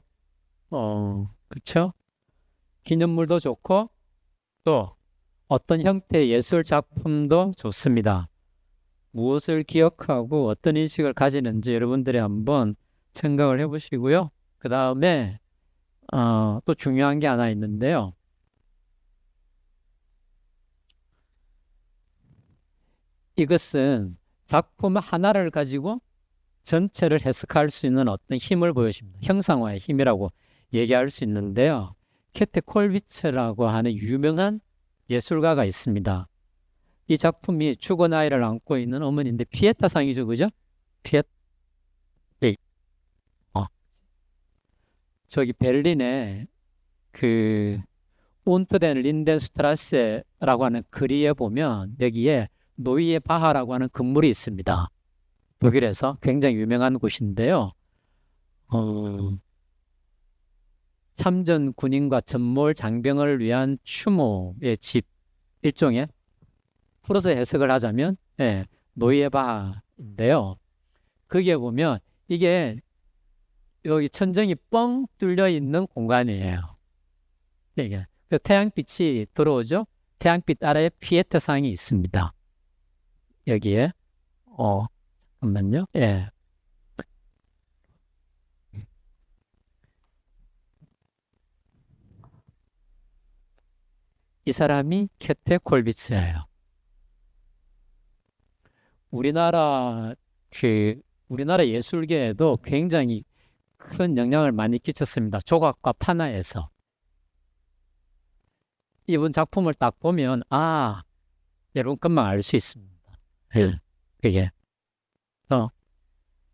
그쵸? 기념물도 좋고, 또 어떤 형태의 예술 작품도 좋습니다. 무엇을 기억하고 어떤 인식을 가지는지 여러분들이 한번 생각을 해보시고요. 그 다음에, 또 중요한 게 하나 있는데요. 이것은 작품 하나를 가지고 전체를 해석할 수 있는 어떤 힘을 보여줍니다. 형상화의 힘이라고 얘기할 수 있는데요. 캐테 콜비츠라고 하는 유명한 예술가가 있습니다. 이 작품이 죽은 아이를 안고 있는 어머니인데 피에타상이죠, 그죠? 피에타. 저기 베를린에 그 운트덴 린덴스트라세라고 하는 거리에 보면 여기에 노이에 바하라고 하는 건물이 있습니다. 독일에서 굉장히 유명한 곳인데요. 참전 군인과 전몰 장병을 위한 추모의 집 일종의 풀어서 해석을 하자면 노이에 바하인데요. 거기에 보면 이게 여기 천정이 뻥 뚫려 있는 공간이에요. 이게 태양빛이 들어오죠. 태양빛 아래에 피에타상이 있습니다. 여기에 잠깐만요. 예. 이 사람이 캐테 콜비츠예요. 우리나라 예술계에도 굉장히 큰 영향을 많이 끼쳤습니다. 조각과 판화에서. 이분 작품을 딱 보면 여러분 금방 알 수 있습니다. 그게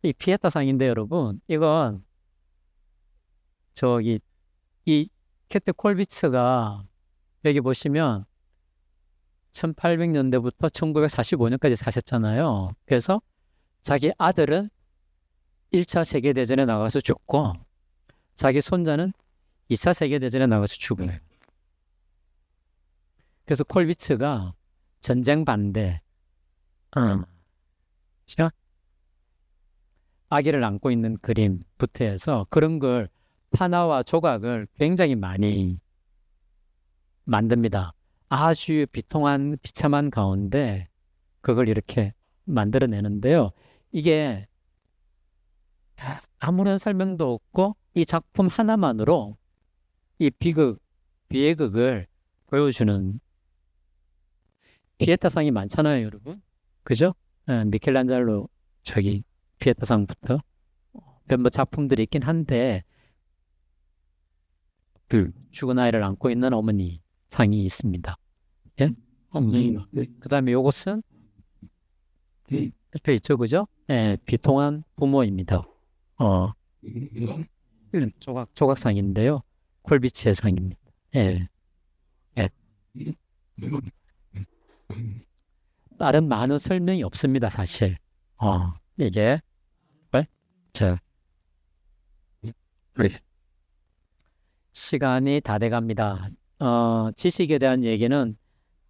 이 피에타상인데 여러분 이건 저기 이 캐테 콜비츠가 여기 보시면 1800년대부터 1945년까지 사셨잖아요. 그래서 자기 아들은 1차 세계대전에 나가서 죽고 자기 손자는 2차 세계대전에 나가서 죽어요. 그래서 콜비츠가 전쟁 반대, 자, 아기를 안고 있는 그림부터 해서 그런 걸 판화와 조각을 굉장히 많이 만듭니다. 아주 비통한 비참한 가운데 그걸 이렇게 만들어내는데요. 이게 아무런 설명도 없고 이 작품 하나만으로 이 비극을 보여주는 피에타상이 많잖아요, 여러분. 그죠? 미켈란젤로 저기 피에타상부터 몇몇 작품들이 있긴 한데 그 죽은 아이를 안고 있는 어머니 상이 있습니다. 예? 그 다음에 요것은 옆에 있죠, 그죠? 예, 비통한 부모입니다. 조각상인데요. 콜비치의 상입니다. 예. 예. 다른 많은 설명이 없습니다, 사실. 이게, 네? 자, 시간이 다 돼갑니다. 지식에 대한 얘기는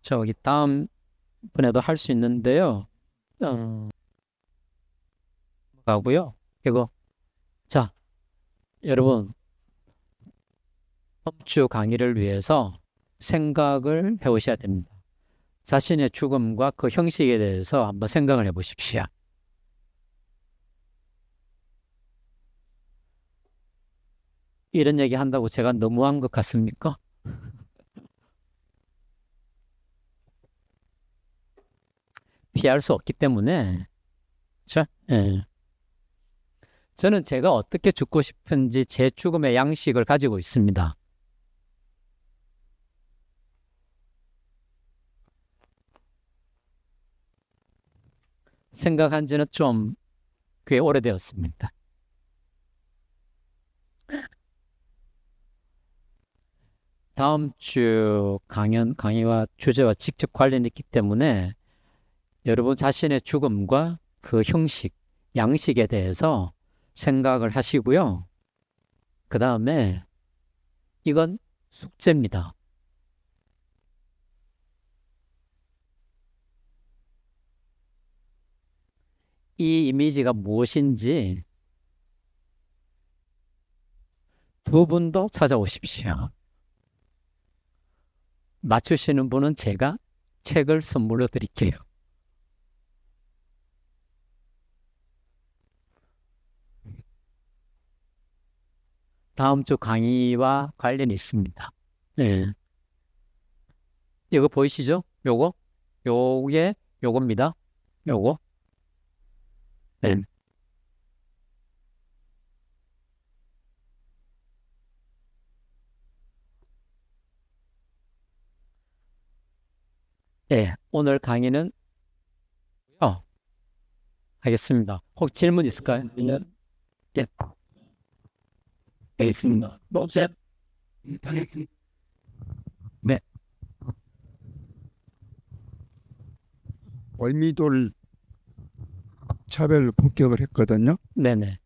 저기 다음 분에도 할 수 있는데요. 가고요. 그리고 자, 여러분 주 강의를 위해서 생각을 해오셔야 됩니다. 자신의 죽음과 그 형식에 대해서 한번 생각을 해보십시오. 이런 얘기 한다고 제가 너무한 것 같습니까? 피할 수 없기 때문에 자, 예. 저는 제가 어떻게 죽고 싶은지 제 죽음의 양식을 가지고 있습니다. 생각한 지는 좀 꽤 오래되었습니다. 다음 주 강의와 주제와 직접 관련이 있기 때문에 여러분 자신의 죽음과 그 형식, 양식에 대해서 생각을 하시고요. 그 다음에 이건 숙제입니다. 이 이미지가 무엇인지 두 분도 찾아오십시오. 맞추시는 분은 제가 책을 선물로 드릴게요. 다음 주 강의와 관련이 있습니다. 네. 이거 보이시죠? 요게 요겁니다. 요거. 네. 네, 오늘 강의는 하겠습니다. 혹 질문 있을까요? 예. 알겠습니다. 네. 월미도를 차별 폭격을 했거든요. 네네.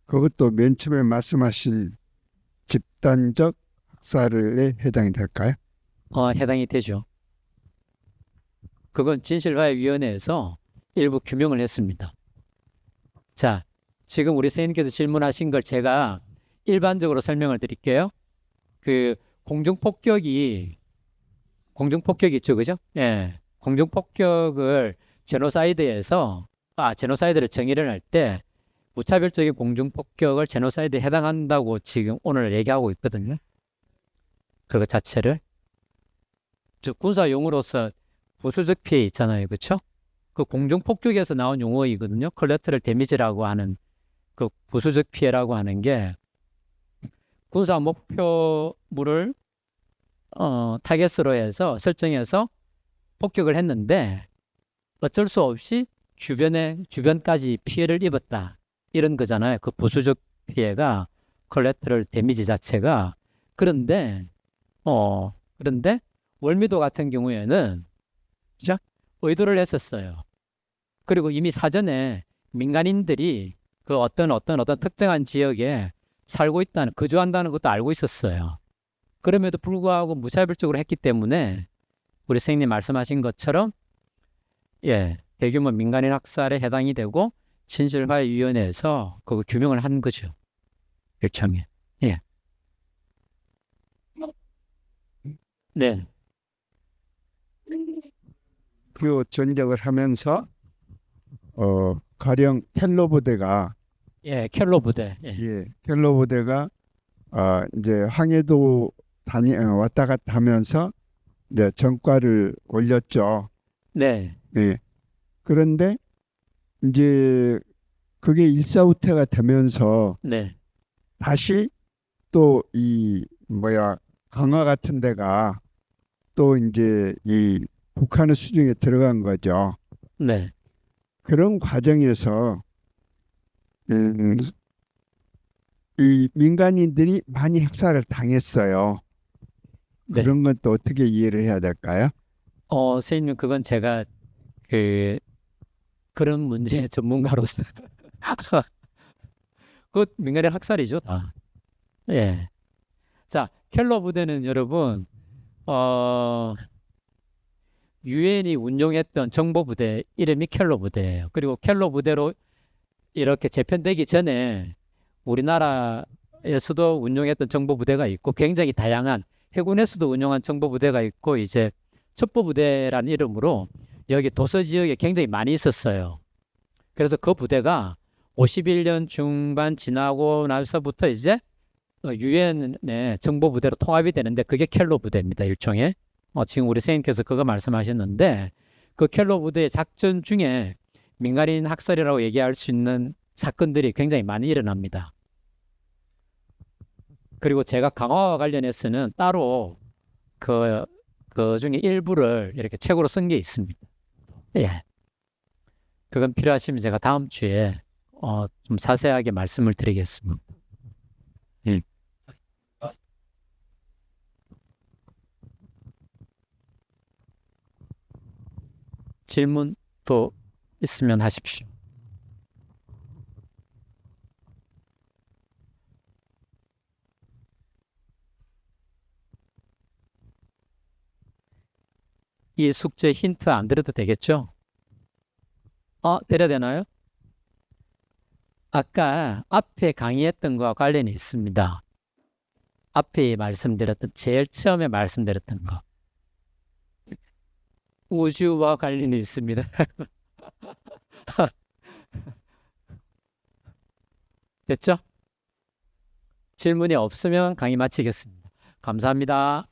그것도 맨 처음에 말씀하신 집단적 학살에 해당이 될까요? 해당이 되죠. 그건 진실화해위원회에서 일부 규명을 했습니다. 자, 지금 우리 선생님께서 질문하신 걸 제가 일반적으로 설명을 드릴게요. 그 공중폭격이 있죠, 그죠? 예. 공중폭격을 제노사이드를 정의를 할 때 무차별적인 공중폭격을 제노사이드에 해당한다고 지금 오늘 얘기하고 있거든요. 그거 자체를. 즉 군사용어로서 부수적 피해 있잖아요, 그렇죠? 그 공중폭격에서 나온 용어이거든요. 콜레터럴 데미지라고 하는 그 부수적 피해라고 하는 게 군사 목표물을 타겟으로 해서 설정해서 폭격을 했는데 어쩔 수 없이 주변까지 피해를 입었다. 이런 거잖아요. 그 부수적 피해가 콜레터럴 데미지 자체가. 그런데 월미도 같은 경우에는 그죠? 의도를 했었어요. 그리고 이미 사전에 민간인들이 그 어떤 특정한 지역에 살고 있다는, 거주한다는 것도 알고 있었어요. 그럼에도 불구하고 무차별적으로 했기 때문에 우리 선생님 말씀하신 것처럼 예, 대규모 민간인 학살에 해당이 되고 진실화위원회에서 그거 규명을 한 거죠. 일청에. 예. 네. 그 전역을 하면서 가령 켈러 부대가 예, 켈러 부대. 예. 예, 켈러 부대가 이제 항해도 왔다 갔다 하면서 이제 전과를 올렸죠. 네. 예. 그런데 이제 그게 일사후퇴가 되면서 네. 다시 또 이 뭐야 강화 같은 데가 또 이제 이 북한의 수중에 들어간 거죠. 네. 그런 과정에서 이 민간인들이 많이 학살을 당했어요. 네. 그런 건 또 어떻게 이해를 해야 될까요? 선생님, 그건 제가 그런 문제의 전문가로서 그 민간인 학살이죠. 다. 예. 자, 켈러 부대는 여러분 유엔이 운용했던 정보 부대 이름이 켈러 부대예요. 그리고 켈러 부대로 이렇게 재편되기 전에 우리나라에서도 운용했던 정보 부대가 있고 굉장히 다양한 해군에서도 운용한 정보 부대가 있고 이제 첩보 부대라는 이름으로 여기 도서 지역에 굉장히 많이 있었어요. 그래서 그 부대가 51년 중반 지나고 나서부터 이제 유엔의 정보 부대로 통합이 되는데 그게 켈러 부대입니다. 일종의. 지금 우리 선생님께서 그거 말씀하셨는데 그 켈러 부대의 작전 중에 민간인 학살이라고 얘기할 수 있는 사건들이 굉장히 많이 일어납니다. 그리고 제가 강화와 관련해서는 따로 그 중에 일부를 이렇게 책으로 쓴 게 있습니다. 예. 그건 필요하시면 제가 다음 주에 좀 자세하게 말씀을 드리겠습니다. 질문 또 있으면 하십시오. 이 숙제 힌트 안 드려도 되겠죠? 드려야 되나요? 아까 앞에 강의했던 거와 관련이 있습니다. 앞에 말씀드렸던, 제일 처음에 말씀드렸던 거. 우주와 관련이 있습니다. 됐죠? 질문이 없으면 강의 마치겠습니다. 감사합니다.